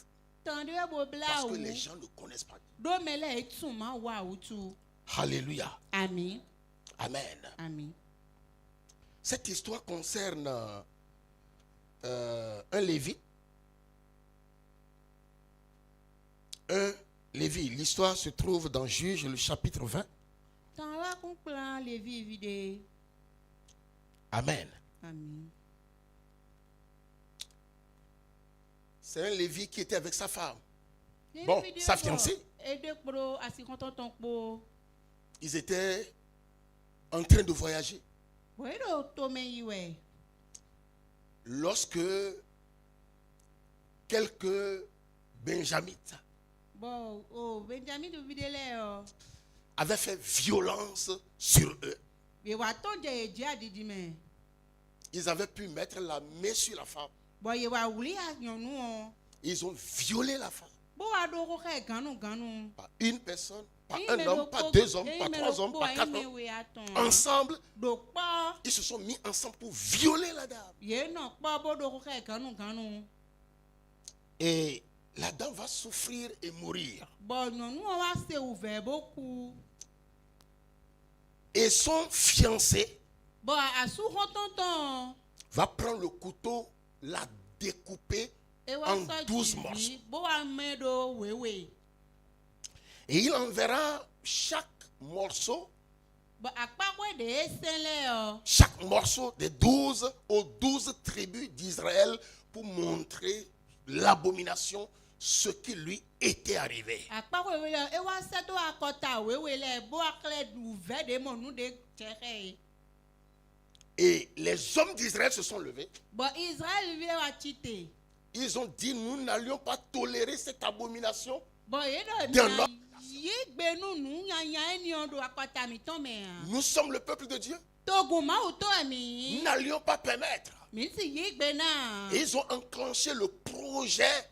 Parce que les gens ne connaissent pas Dieu. Alléluia. Amen. Amen. Amen. Cette histoire concerne un Lévite. L'histoire se trouve dans Juge, le chapitre 20. Amen. Amen. C'est un Lévi qui était avec sa femme. Bon, sa fiancée. Ils étaient en train de voyager. Lorsque quelques Benjamites avaient fait violence sur eux. Ils avaient pu mettre la main sur la femme. Ils ont violé la femme. Pas une personne, pas un homme, pas deux hommes, pas trois hommes, pas quatre hommes. Ensemble, ils se sont mis ensemble pour violer la dame. Et la dame va souffrir et mourir. Et son fiancé va prendre le couteau, la découper en 12 morceaux. Et il enverra chaque morceau des 12 aux 12 tribus d'Israël pour montrer l'abomination, ce qui lui était arrivé. Et les hommes d'Israël se sont levés. Ils ont dit, nous n'allions pas tolérer cette abomination d'un homme. Nous sommes le peuple de Dieu. Nous n'allions pas permettre. Et ils ont enclenché le projet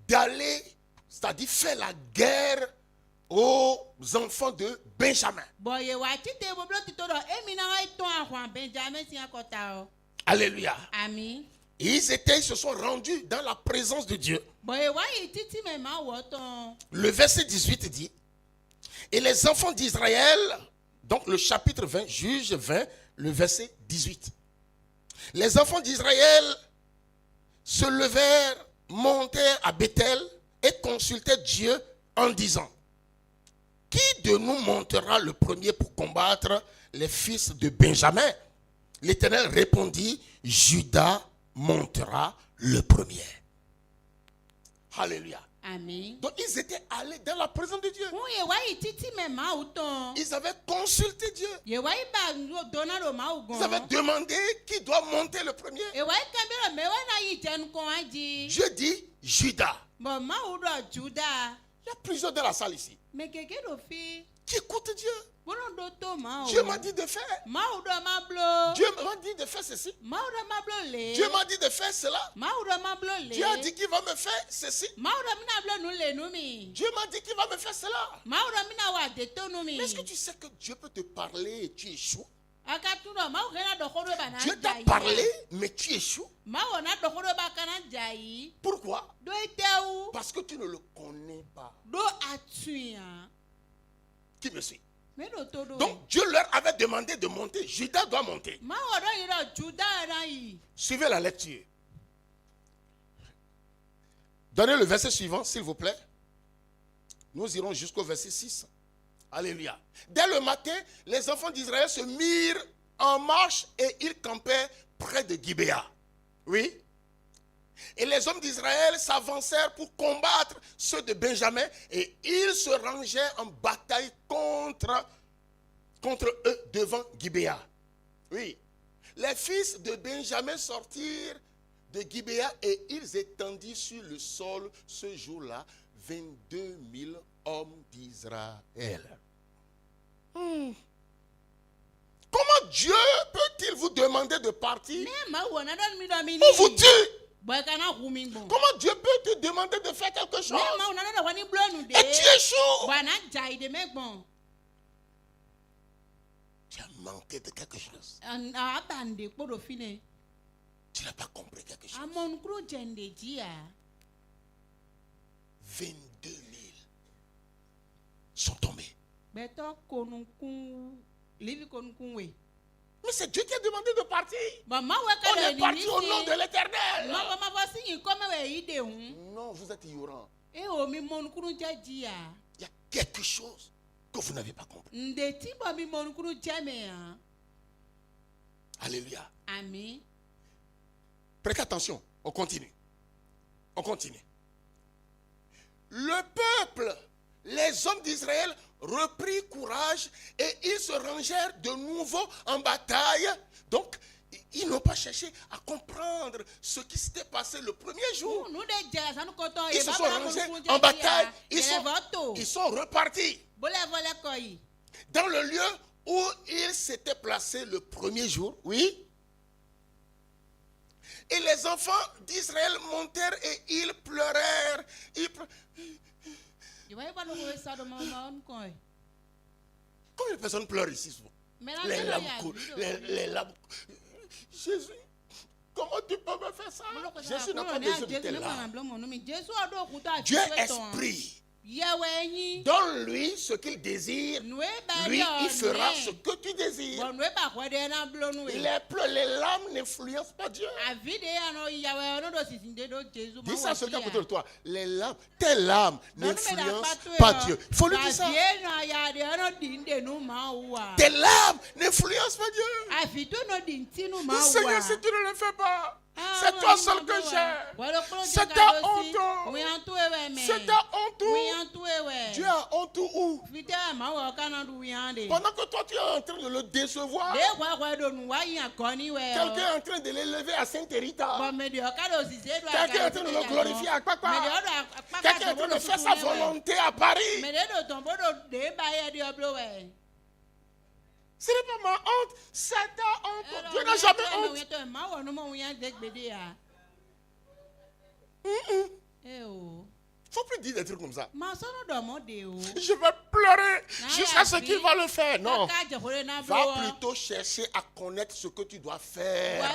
d'aller, c'est-à-dire faire la guerre aux enfants de Benjamin. Alléluia. Amen. Ils se sont rendus dans la présence de Dieu. Le verset 18 dit, Et les enfants d'Israël, donc le chapitre 20, Juge 20, le verset 18. Les enfants d'Israël se levèrent, montèrent à Bethel et consultèrent Dieu en disant: qui de nous montera le premier pour combattre les fils de Benjamin? L'Éternel répondit: Judas montera le premier. Alléluia. Amen. Donc ils étaient allés dans la présence de Dieu. Ils avaient consulté Dieu. Ils avaient demandé qui doit monter le premier. Dieu dit Judas. Il y a plusieurs dans la salle ici qui écoutent Dieu. Dieu m'a dit de faire. Dieu m'a dit de faire ceci. Dieu m'a dit de faire cela. Dieu a dit qu'il va me faire ceci. Dieu m'a dit qu'il va me faire cela. Mais est-ce que tu sais que Dieu peut te parler et tu échoues? Dieu t'a parlé mais tu échoues. Pourquoi? Parce que tu ne le connais pas. Qui me suit? Donc Dieu leur avait demandé de monter. Judas doit monter. Suivez la lecture. Donnez le verset suivant, s'il vous plaît. Nous irons jusqu'au verset 6. Alléluia. Dès le matin, les enfants d'Israël se mirent en marche et ils campaient près de Gibéa. Oui. Et les hommes d'Israël s'avancèrent pour combattre ceux de Benjamin et ils se rangeaient en bataille contre eux devant Gibéa. Oui. Les fils de Benjamin sortirent de Gibéa et ils étendirent sur le sol ce jour-là 22 000 hommes d'Israël. Comment Dieu peut-il vous demander de partir? On vous tue. Comment Dieu peut te demander de faire quelque chose et tu échoues? Tu as manqué de quelque chose. Tu n'as pas compris quelque chose. 22 000 sont tombés. Mais c'est Dieu qui a demandé de partir. On est parti au nom de l'Éternel. Non, vous êtes ignorants. Il y a quelque chose que vous n'avez pas compris. Alléluia. Amen. Prêtez attention, on continue. On continue. Le peuple, les hommes d'Israël reprirent courage et ils se rangèrent de nouveau en bataille. Donc, ils n'ont pas cherché à comprendre ce qui s'était passé le premier jour. Ils se sont rangés en bataille. Ils sont repartis dans le lieu où ils s'étaient placés le premier jour. Oui. Et les enfants d'Israël montèrent et ils pleurèrent. Combien de personnes pleurent ici souvent? Les larmes coulent. Les larmes. Jésus, comment tu peux me faire ça? Jésus n'a pas besoin de tes larmes. Dieu est esprit. Donne-lui ce qu'il désire. Lui, il fera ce que tu désires. Les larmes n'influencent pas Dieu. Dis ça à celui qui est à côté de toi. Tes larmes n'influencent pas Dieu. Il faut lui dire ça. Tes larmes n'influencent pas Dieu. Seigneur, si tu ne le fais pas, c'est toi seul que j'ai. C'est ta honte. C'est ta honte. Dieu a honte où? Pendant que toi tu es en train de le décevoir, quelqu'un est en train de l'élever à Sainte-Rita. Quelqu'un est en train de le glorifier à Papa. Quelqu'un est en train de faire sa volonté à Paris. Ce n'est pas ma honte, c'est ta honte. Dieu n'a jamais honte. Il ne faut plus dire des trucs comme ça. Je vais pleurer jusqu'à ce qu'il va le faire. Non. Va plutôt chercher à connaître ce que tu dois faire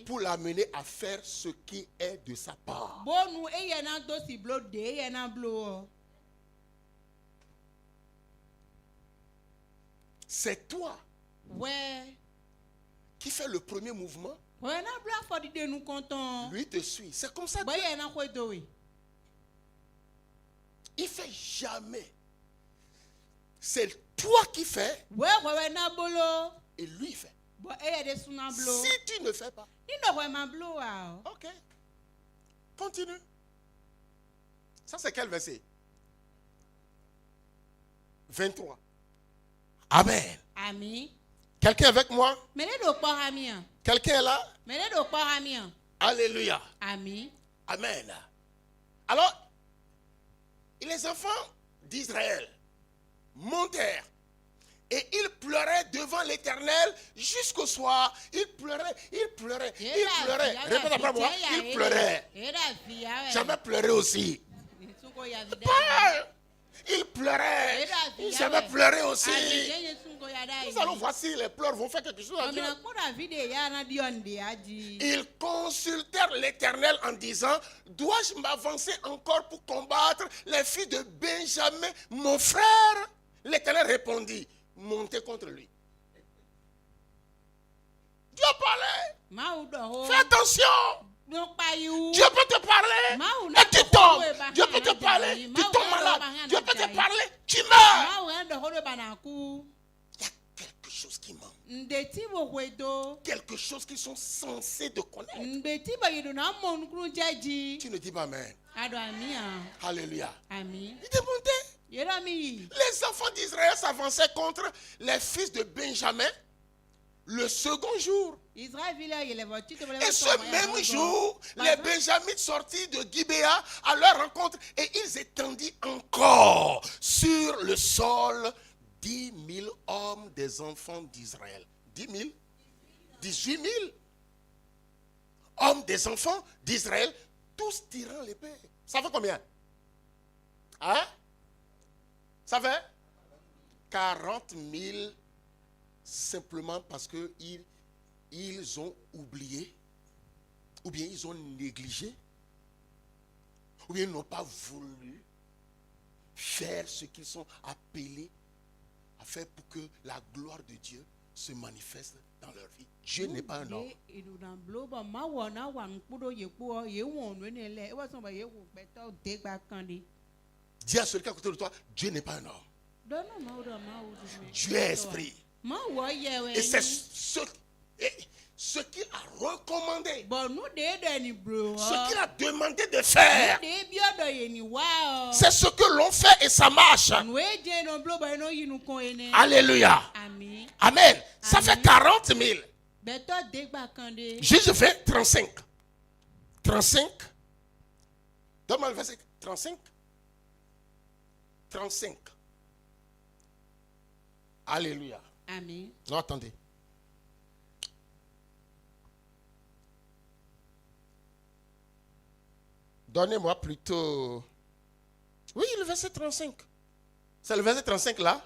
pour l'amener à faire ce qui est de sa part. c'est toi qui fais le premier mouvement. Lui te suit. C'est comme ça. Il fait jamais. C'est toi qui fais. Et lui fait. Si tu ne fais pas. Ok. Continue. Ça c'est quel verset? 23. Amen. Amen. Quelqu'un avec moi? Quelqu'un est là? Alléluia. Amen. Amen. Alors, les enfants d'Israël montèrent et ils pleuraient devant l'Éternel jusqu'au soir. Ils pleuraient. Répète après moi. Ils pleuraient. J'avais pleuré aussi. Ils pleuraient. J'avais pleuré aussi. Nous allons voir si les pleurs vont faire quelque chose à Dieu. Ils consultèrent l'Éternel en disant: dois-je m'avancer encore pour combattre les fils de Benjamin, mon frère? L'Éternel répondit: montez contre lui. Dieu parlait. Fais attention. Dieu peut te parler et tu tombes. Dieu peut te parler, tu tombes malade. Dieu peut te parler, tu meurs. Il y a quelque chose qui manque. Quelque chose qu'ils sont censés de connaître. Tu ne dis pas amen. Alléluia. Amen. Il démontait. Les enfants d'Israël s'avançaient contre les fils de Benjamin le second jour. Et ce même jour, les Benjamites sortis de Gibéa à leur rencontre et ils étendit encore sur le sol 10 000 hommes des enfants d'Israël. 10 000? 18 000 hommes des enfants d'Israël, tous tirant l'épée. Ça fait combien? Hein? Ça fait 40 000 simplement parce qu'ils ont oublié, ou bien ils ont négligé, ou bien ils n'ont pas voulu faire ce qu'ils sont appelés à faire pour que la gloire de Dieu se manifeste dans leur vie. Dieu n'est pas un homme. Dis à celui qui est à côté de toi: Dieu n'est pas un homme. Dieu est esprit. Et c'est ce qu'il a recommandé, ce qu'il a demandé de faire. C'est ce que l'on fait et ça marche. Alléluia. Amen. Ça fait 40 000. Jésus fait 35. 35. Donne-moi le verset 35. 35. Alléluia. Amen. Non, attendez. Donnez-moi plutôt. Oui, le verset 35. C'est le verset 35 là?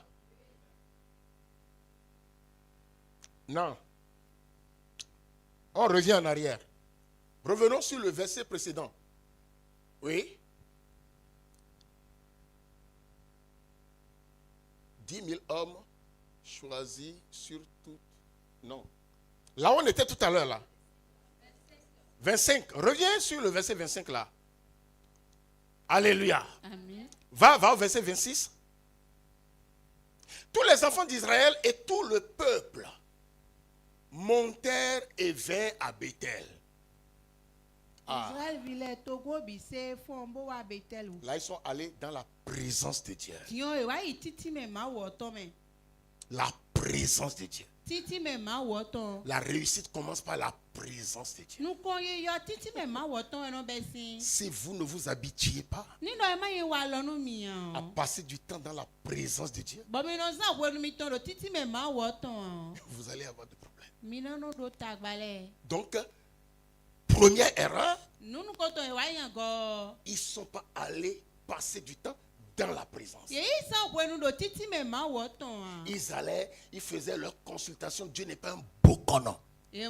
Non. On revient en arrière. Revenons sur le verset précédent. Oui. 10 000 hommes choisis sur tout. Non. Là où on était tout à l'heure là. 25. Reviens sur le verset 25 là. Alléluia. Amen. Va au verset 26. Tous les enfants d'Israël et tout le peuple montèrent et vinrent à Bethel. Ah. Là, ils sont allés dans la présence de Dieu. La présence de Dieu. La réussite commence par la présence de Dieu. Si vous ne vous habituez pas à passer du temps dans la présence de Dieu, vous allez avoir des problèmes. Donc, première erreur, ils ne sont pas allés passer du temps dans la présence. Ils allaient, ils faisaient leur consultation. Dieu n'est pas un beau conon. Dieu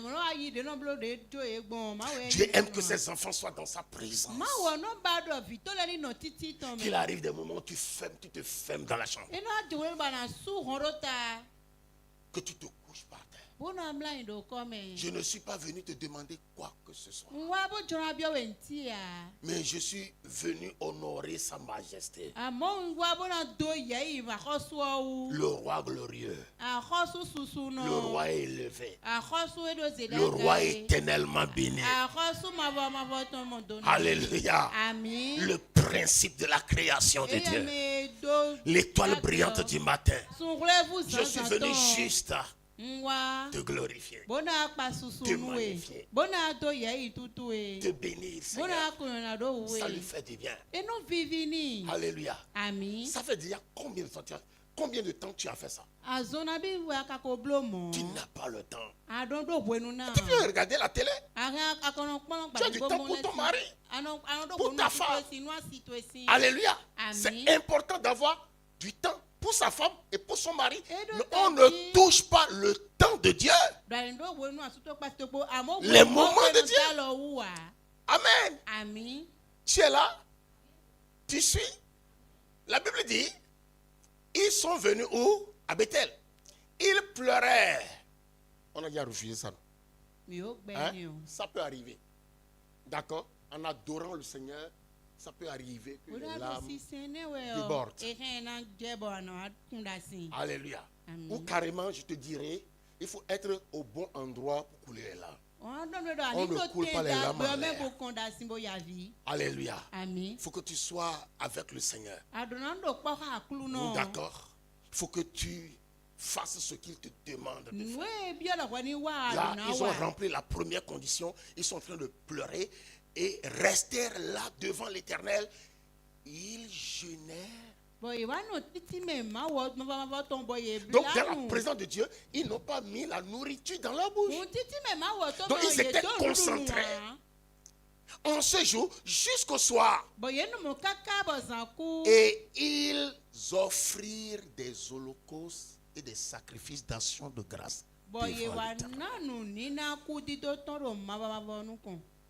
aime que ses enfants soient dans sa présence. Qu'il arrive des moments où tu te fermes dans la chambre. que tu te couches par terre. Je ne suis pas venu te demander quoi que ce soit. Mais je suis venu honorer sa majesté. Le roi glorieux. Le roi élevé. Le roi éternellement béni. Alléluia. Le principe de la création de Dieu. L'étoile brillante du matin. Je suis venu juste te glorifier, te magnifier, te bénir, Seigneur. Ça lui fait du bien. Alléluia. Ça fait déjà combien de temps tu as fait ça? Tu n'as pas le temps. Tu viens regarder la télé. Tu as du temps pour ton mari, pour ta femme. Alléluia. C'est important d'avoir du temps pour sa femme et pour son mari. Mais on ne touche pas le temps de Dieu. Les moments de Dieu. Amen. Tu es là? Tu suis? La Bible dit, ils sont venus où? À Bethel. Ils pleuraient. On a déjà refusé ça. Hein? Ça peut arriver. D'accord? En adorant le Seigneur, ça peut arriver que les larmes débordent. Alléluia. Ou carrément, je te dirais, il faut être au bon endroit pour couler les larmes. On ne coule pas les larmes en l'air. Alléluia. Il faut que tu sois avec le Seigneur. D'accord? Il faut que tu fasses ce qu'il te demande de faire. Là, ils ont rempli la première condition. Ils sont en train de pleurer et restèrent là devant l'Éternel. Ils jeûnèrent. Donc, dans la présence de Dieu, ils n'ont pas mis la nourriture dans leur bouche. Donc, ils étaient concentrés en ce jour jusqu'au soir. Et ils offrirent des holocaustes et des sacrifices d'action de grâce devant l'Éternel.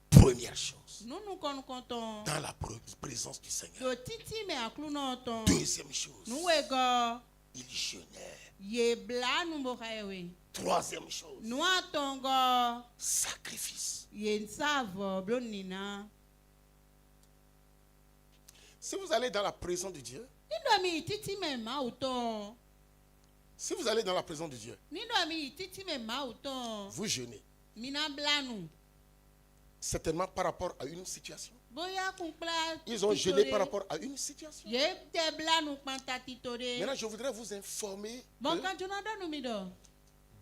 Première chose, dans la présence du Seigneur. Deuxième chose, ils jeûnèrent. Troisième chose, sacrifice. Si vous allez dans la présence de Dieu, si vous allez dans la présence de Dieu, vous jeûnez. Certainement par rapport à une situation. Ils ont jeûné par rapport à une situation. Maintenant, je voudrais vous informer que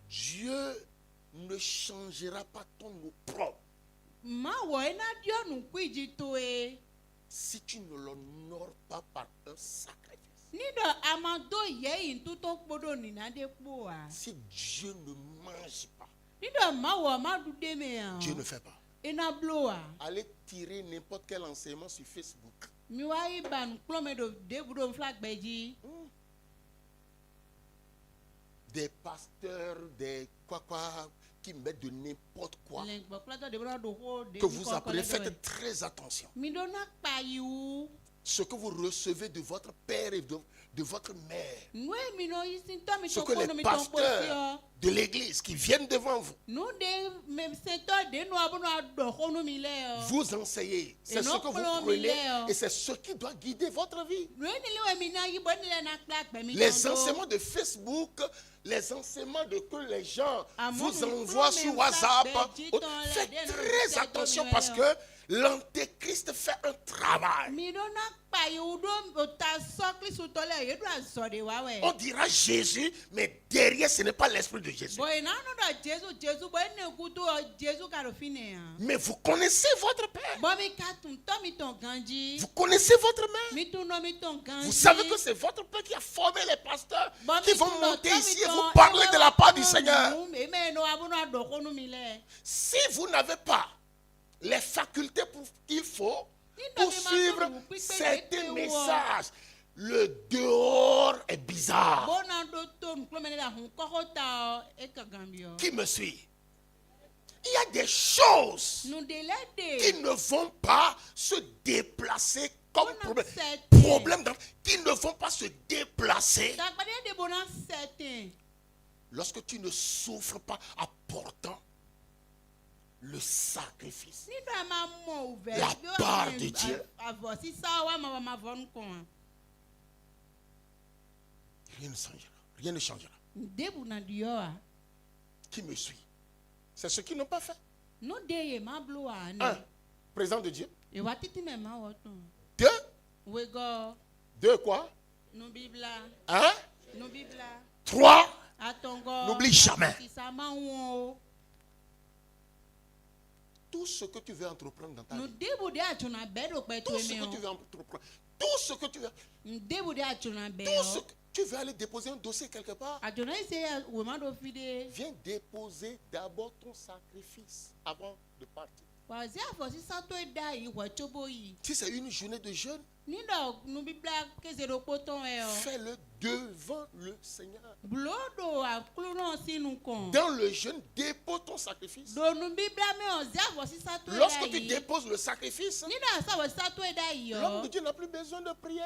Dieu ne changera pas ton opprobre si tu ne l'honores pas par un sacrifice. Si Dieu ne mange pas, Dieu ne fait pas. Allez tirer n'importe quel enseignement sur Facebook. Des pasteurs, des quoi qui mettent de n'importe quoi que vous appelez. Faites très attention. Ce que vous recevez de votre père et de votre mère, ce que les pasteurs de l'église qui viennent devant vous vous enseignez, c'est ce que vous prenez et c'est ce qui doit guider votre vie. Les enseignements de Facebook, les enseignements que les gens vous envoient sur WhatsApp, faites très attention parce que l'antéchrist fait un travail. On dira Jésus, mais derrière ce n'est pas l'esprit de Jésus. Mais vous connaissez votre père. Vous connaissez votre mère. Vous savez que c'est votre père qui a formé les pasteurs qui vont monter ici et vous parler de la part du Seigneur. Si vous n'avez pas les facultés qu'il faut pour suivre certains messages, le dehors est bizarre. Qui me suit? Il y a des choses qui ne vont pas se déplacer comme problème qui ne vont pas se déplacer lorsque tu ne souffres pas apportant le sacrifice, la part de Dieu, rien ne changera. Rien ne changera. Qui me suit? C'est ce qu'ils n'ont pas fait. Un, présent de Dieu. Deux. Deux quoi? Un. Trois. N'oublie jamais. Tout ce que tu veux entreprendre dans ta vie. Tout ce que tu veux entreprendre. Tout ce que tu veux. Tout ce que tu veux aller déposer un dossier quelque part. Viens déposer d'abord ton sacrifice avant de partir. Si c'est une journée de jeûne, fais-le devant le Seigneur. Dans le jeûne, dépose ton sacrifice. Lorsque tu déposes le sacrifice, l'homme de Dieu n'a plus besoin de prier.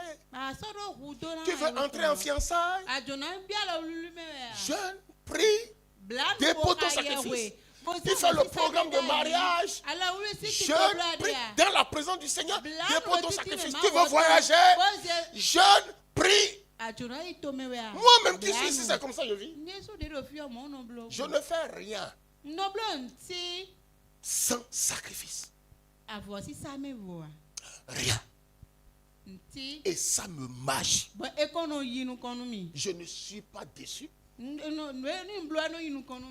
Tu veux entrer en fiançailles, jeûne, prie, dépose ton sacrifice. Tu fais le programme de mariage, jeûne, prie dans la présence du Seigneur, dépose ton sacrifice. Tu veux voyager, jeûne, prie. Moi-même qui suis ici, c'est comme ça que je vis. Je ne fais rien sans sacrifice. Rien. Et ça me marche. Je ne suis pas déçu.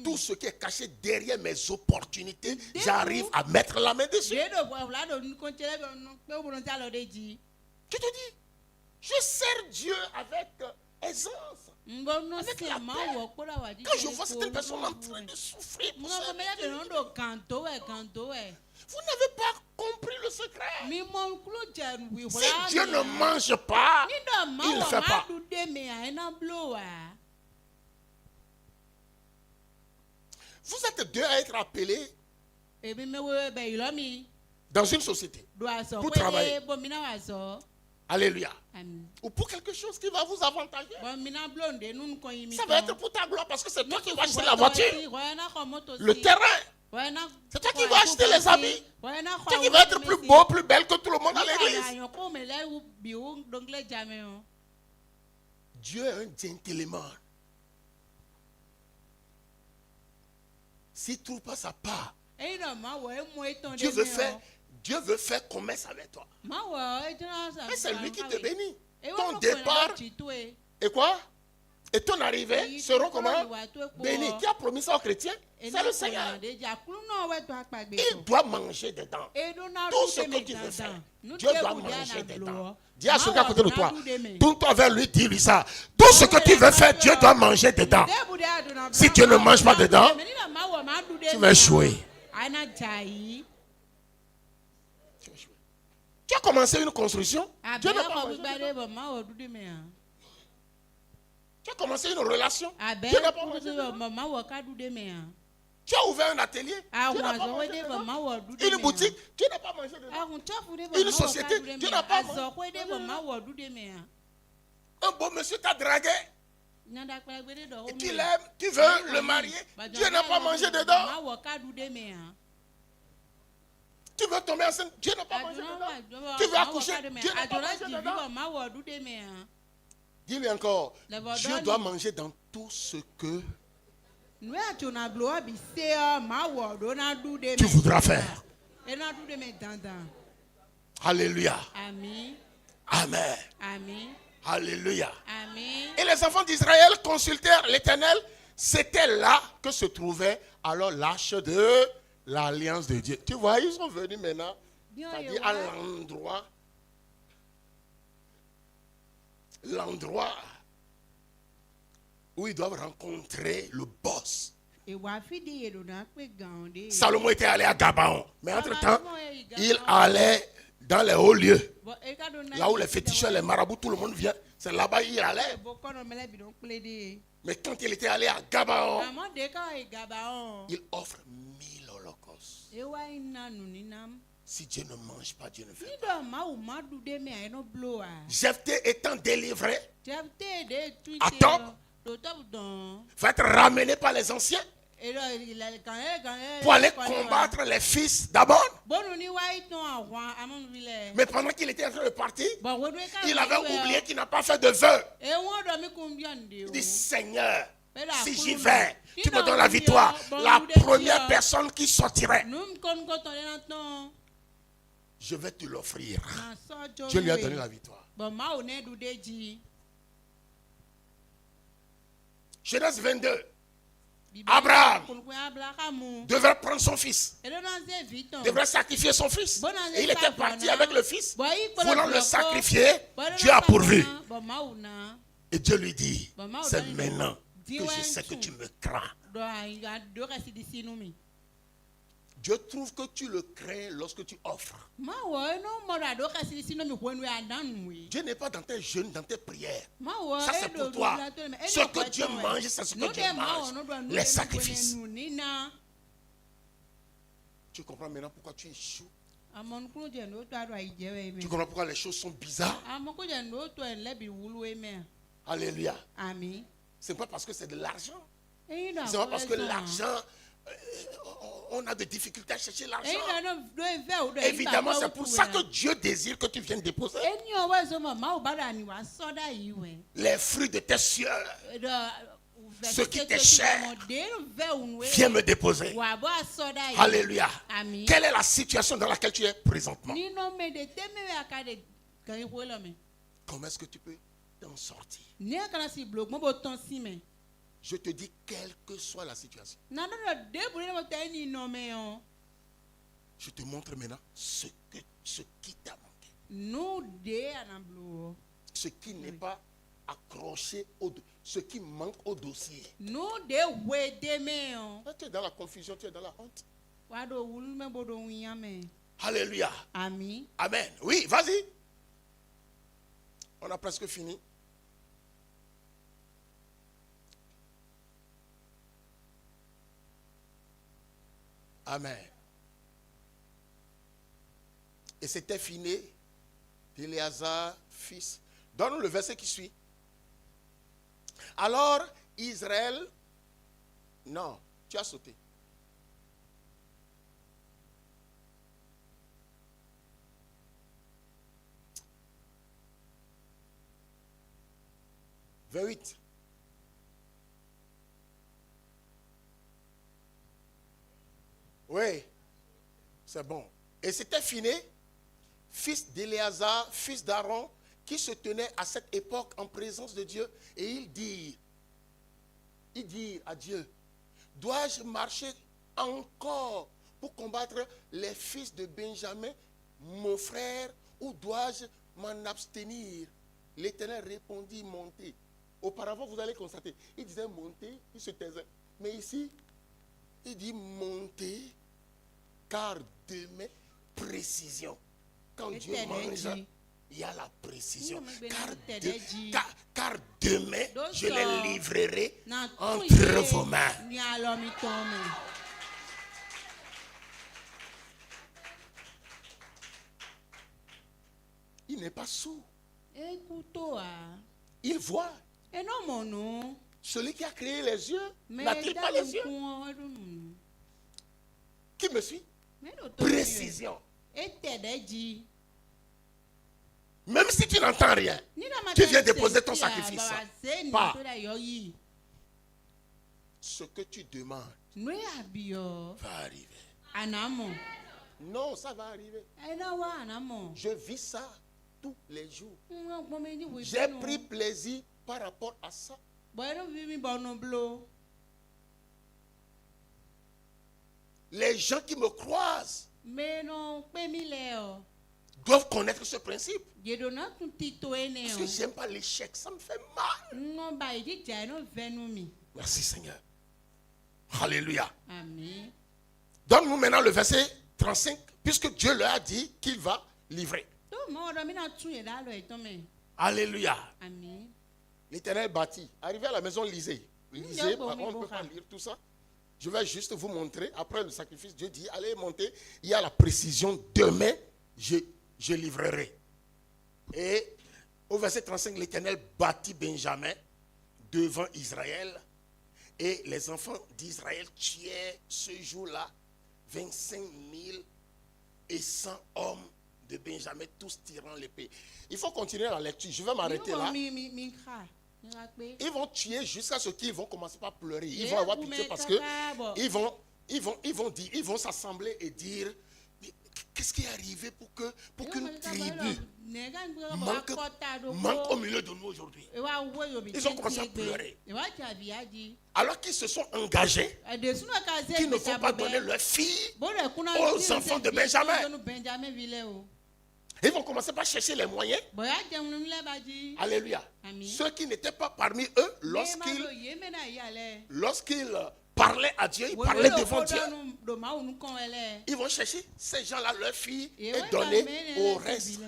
Tout ce qui est caché derrière mes opportunités, j'arrive à mettre la main dessus. Tu te dis, je sers Dieu avec aisance. Avec la paix. Quand je vois certaines personnes en train de souffrir pour ça, vous n'avez pas compris le secret. Si Dieu ne mange pas, il ne fait pas. Vous êtes deux à être appelés dans une société pour travailler. Alléluia. Ou pour quelque chose qui va vous avantager. Ça va être pour ta gloire parce que c'est toi qui vas acheter la voiture, le terrain. C'est toi qui vas acheter les habits. Toi qui vas être plus beau, plus belle que tout le monde à l'église. Dieu est un gentleman. S'il ne trouve pas sa part, Dieu veut faire commerce avec toi. Mais c'est lui qui te bénit. Ton départ et quoi? Et ton arrivée seront comment? Bénis. Qui a promis ça aux chrétiens? C'est le Seigneur. Il doit manger dedans. Tout ce que tu veux faire, Dieu doit manger dedans. Dis à celui à côté de toi. Tourne-toi vers lui, dis-lui ça. Tout ce que tu veux faire, Dieu doit manger dedans. Si Dieu ne mange pas dedans, tu vas échouer. Tu as commencé une construction, Dieu n'a pas mangé dedans. Tu as commencé une relation, Dieu n'a pas mangé dedans. Tu as ouvert un atelier, Dieu n'a pas mangé dedans. Une boutique, Dieu n'a pas mangé dedans. Une société, Dieu n'a pas mangé dedans. Un beau monsieur t'a dragué. Et tu l'aimes, tu veux le marier, Dieu n'a pas mangé dedans. Tu veux tomber enceinte, Dieu n'a pas mangé dedans. Tu veux accoucher, Dieu n'a pas mangé dedans. Dis-lui encore, Dieu doit manger dans tout ce que tu voudras faire. Alléluia. Amen. Amen. Alléluia. Amen. Et les enfants d'Israël consultèrent l'Éternel. C'était là que se trouvait alors l'arche de l'alliance de Dieu. Tu vois, ils sont venus maintenant, c'est-à-dire à l'endroit où ils doivent rencontrer le boss. Salomon était allé à Gabaon, mais entre-temps, il allait dans les hauts lieux, là où les féticheurs, les marabouts, tout le monde vient. C'est là-bas il allait. Mais quand il était allé à Gabaon, il offre 1000 holocaustes. Si Dieu ne mange pas, Dieu ne fait pas. Jephthé étant délivré à Tob, va être ramené par les anciens pour aller combattre les fils d'Amon. Mais pendant qu'il était en train de partir, il avait oublié qu'il n'a pas fait de vœu. Il dit, Seigneur, si j'y vais, tu me donnes la victoire. La première personne qui sortirait, je vais te l'offrir. Dieu lui a donné la victoire. Genèse 22. Abraham devrait prendre son fils, devrait sacrifier son fils. Et il était parti avec le fils, voulant le sacrifier. Dieu a pourvu. Et Dieu lui dit, c'est maintenant que je sais que tu me crains. Dieu trouve que tu le crains lorsque tu offres. Dieu n'est pas dans tes jeûnes, dans tes prières. Ça c'est pour toi. Ce que Dieu mange, c'est ce que Dieu mange. Les sacrifices. Tu comprends maintenant pourquoi tu échoues? Tu comprends pourquoi les choses sont bizarres? Alléluia. Ce n'est pas parce que c'est de l'argent. Ce n'est pas parce que l'argent... on a des difficultés à chercher l'argent. Évidemment, c'est pour ça que Dieu désire que tu viennes déposer les fruits de tes sueurs. Ce qui t'est cher, viens me déposer. Alléluia. Quelle est la situation dans laquelle tu es présentement? Comment est-ce que tu peux t'en sortir? Je te dis, quelle que soit la situation. Je te montre maintenant ce qui t'a manqué. Ce qui n'est pas accroché, ce qui manque au dossier. Tu es dans la confusion, tu es dans la honte. Alléluia. Amen. Oui, vas-y. On a presque fini. Amen. Et c'était fini d'Éléazar, fils. Donne le verset qui suit. Alors Israël, non, tu as sauté. Vers 8. Oui, c'est bon. Et c'était fini, fils d'Éléazar, fils d'Aaron, qui se tenait à cette époque en présence de Dieu. Et il dit à Dieu, dois-je marcher encore pour combattre les fils de Benjamin, mon frère, ou dois-je m'en abstenir? L'Éternel répondit, montez. Auparavant, vous allez constater, il disait monter, il se taisait. Mais ici, il dit monter. Car demain, précision. Quand Dieu mange, il y a la précision. Car demain, je les livrerai entre vos mains. Il n'est pas sourd. Il voit. Celui qui a créé les yeux n'a-t-il pas les yeux? Qui me suit? Précision. Même si tu n'entends rien, tu viens déposer ton sacrifice. Pas. Ce que tu demandes va arriver. Non, ça va arriver. Je vis ça tous les jours. J'ai pris plaisir par rapport à ça. Les gens qui me croisent doivent connaître ce principe. Parce que j'aime pas l'échec, ça me fait mal. Merci Seigneur. Alléluia. Amen. Donne-nous maintenant le verset 35, puisque Dieu leur a dit qu'il va livrer. Alléluia. Amen. L'Éternel bâtit. Arrivé à la maison, lisez. Lisez, on ne peut pas lire tout ça. Je vais juste vous montrer. Après le sacrifice, Dieu dit, allez monter. Il y a la précision. Demain, je livrerai. Et au verset 35, l'Éternel bâtit Benjamin, devant Israël. Et les enfants d'Israël tuaient ce jour-là 25 100 hommes de Benjamin, tous tirant l'épée. Il faut continuer la lecture. Je vais m'arrêter là. Ils vont tuer jusqu'à ce qu'ils vont commencer par pleurer. Ils vont avoir pitié parce que ils vont s'assembler et dire, qu'est-ce qui est arrivé pour qu'une tribu manque au milieu de nous aujourd'hui. Ils ont commencé à pleurer. Alors qu'ils se sont engagés qu'ils ne vont pas donner leurs filles aux enfants de Benjamin. Ils vont commencer par chercher les moyens. Alléluia. Ceux qui n'étaient pas parmi eux, lorsqu'ils parlaient à Dieu, ils parlaient devant Dieu. Ils vont chercher ces gens-là, leurs filles, et donner au reste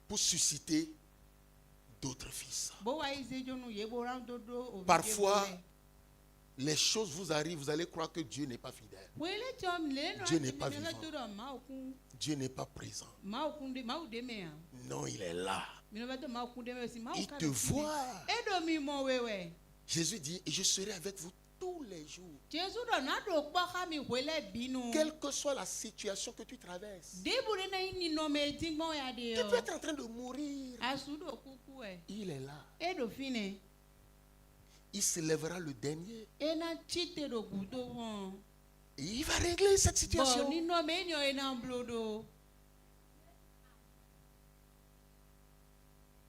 pour susciter d'autres fils. Parfois, les choses vous arrivent, vous allez croire que Dieu n'est pas fidèle. Dieu n'est pas vivant. Dieu n'est pas présent. Non, il est là. Il te voit. Jésus dit, et je serai avec vous tous les jours. Quelle que soit la situation que tu traverses. Tu peux être en train de mourir. Il est là. Il se lèvera le dernier. Et il va régler cette situation.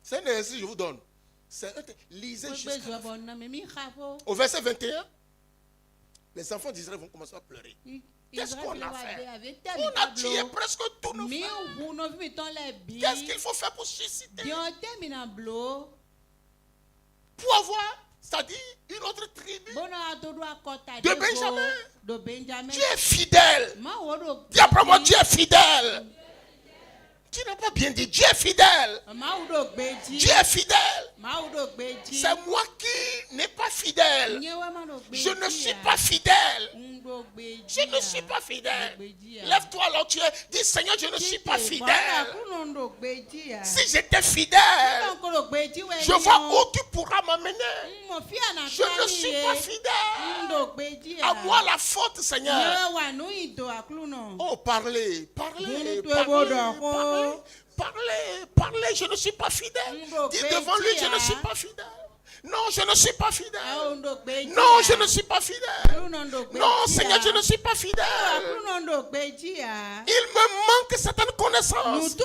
C'est un exercice que je vous donne. Lisez jusqu'à la fin. Au verset 21, les enfants d'Israël vont commencer à pleurer. Qu'est-ce qu'on a fait? On a tué presque tous nos frères. Qu'est-ce qu'il faut faire pour susciter? Pour avoir, c'est-à-dire une autre tribu de Benjamin. Dieu est fidèle. Dis après moi, Dieu est fidèle. Tu n'as pas bien dit, Dieu est fidèle. Dieu est fidèle. C'est moi qui n'ai pas fidèle. Je ne suis pas fidèle. Je ne suis pas fidèle. Lève-toi alors, tu es. Dis, Seigneur, je ne suis pas fidèle. Si j'étais fidèle, je vois où tu pourras m'amener. Je ne suis pas fidèle. À moi la faute, Seigneur. Oh, parlez. Parlez, je ne suis pas fidèle. Dis devant lui, je ne suis pas fidèle. Non, je ne suis pas fidèle. Non, je ne suis pas fidèle. Non, Seigneur, je ne suis pas fidèle. Il me manque certaines connaissances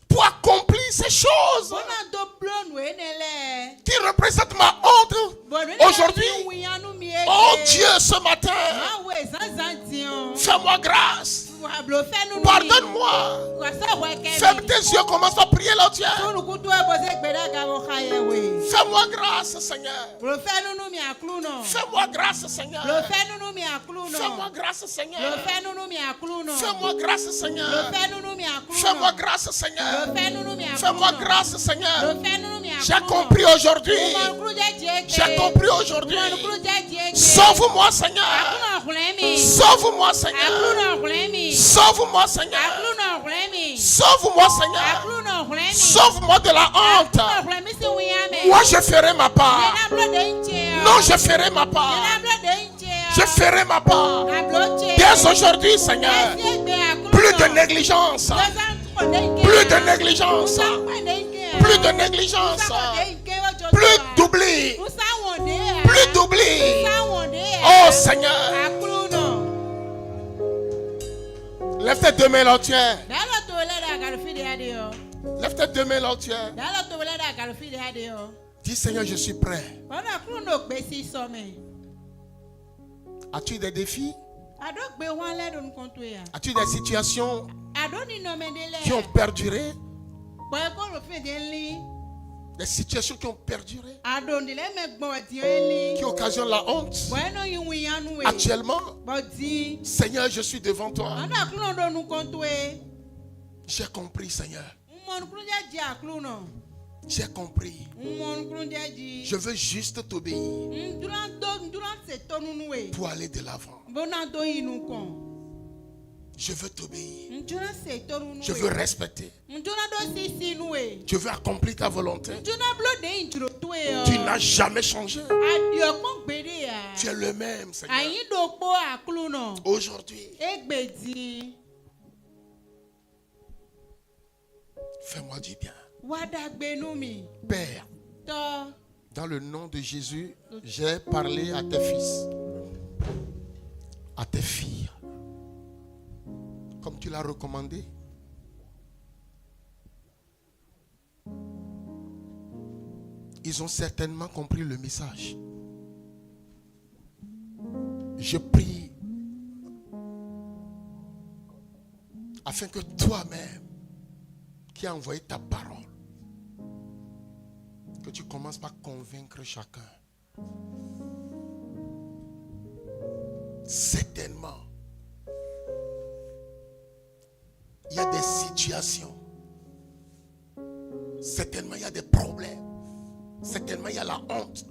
pour accomplir ces choses qui représentent ma honte aujourd'hui. Oh Dieu, ce matin, fais-moi grâce. Pardonne-moi. Ferme tes yeux, commence à prier là, Dieu. Fais-moi grâce, Seigneur. Fais-moi grâce, Seigneur. Fais-moi grâce, Seigneur. Fais-moi grâce, Seigneur. Fais-moi grâce, Seigneur. Fais-moi grâce, Seigneur. J'ai compris aujourd'hui. J'ai compris aujourd'hui. Sauve-moi, Seigneur. Sauve-moi, Seigneur. Sauve-moi, Seigneur. Sauve-moi, Seigneur. Sauve-moi de la honte. Moi, je ferai ma part. Non, je ferai ma part. Je ferai ma part. Dès aujourd'hui, Seigneur. Plus de négligence. Plus de négligence. Plus de négligence. Plus d'oubli. Plus d'oubli. Oh Seigneur. Lève tes deux mains là, tu es. Lève tes deux mains là, tu es. Dis Seigneur, je suis prêt. As-tu des défis? As-tu des situations qui ont perduré? Des situations qui ont perduré, qui occasionnent la honte. Actuellement, Seigneur, je suis devant toi. J'ai compris, Seigneur. J'ai compris. Je veux juste t'obéir pour aller de l'avant. Je veux t'obéir. Je veux respecter. Je veux accomplir ta volonté. Tu n'as jamais changé. Tu es le même, Seigneur. Aujourd'hui, fais-moi du bien. Père, dans le nom de Jésus, j'ai parlé à tes fils, à tes filles, comme tu l'as recommandé. Ils ont certainement compris le message. Je prie afin que toi-même, qui as envoyé ta parole, que tu commences par convaincre chacun. Certainement, il y a des situations. Certainement, il y a des problèmes. Certainement, il y a la honte.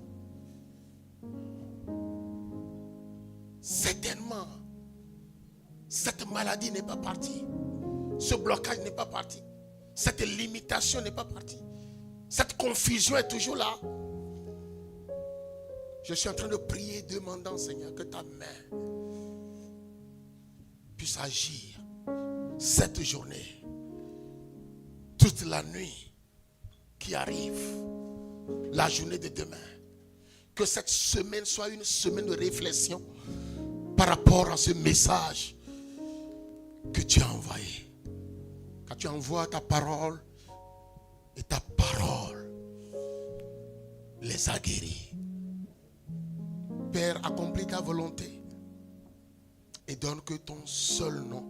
Certainement, cette maladie n'est pas partie. Ce blocage n'est pas parti. Cette limitation n'est pas partie. Cette confusion est toujours là. Je suis en train de prier, demandant, Seigneur, que ta main puisse agir cette journée, toute la nuit qui arrive, la journée de demain. Que cette semaine soit une semaine de réflexion par rapport à ce message que tu as envoyé. Quand tu envoies ta parole, et ta parole les a guéris. Père, accomplis ta volonté et donne que ton seul nom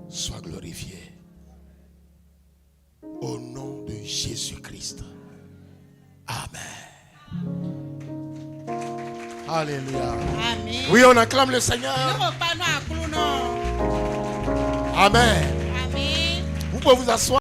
soit glorifié. Au nom de Jésus-Christ. Amen. Alléluia. Amen. Oui, on acclame le Seigneur. Amen. Amen. Vous pouvez vous asseoir.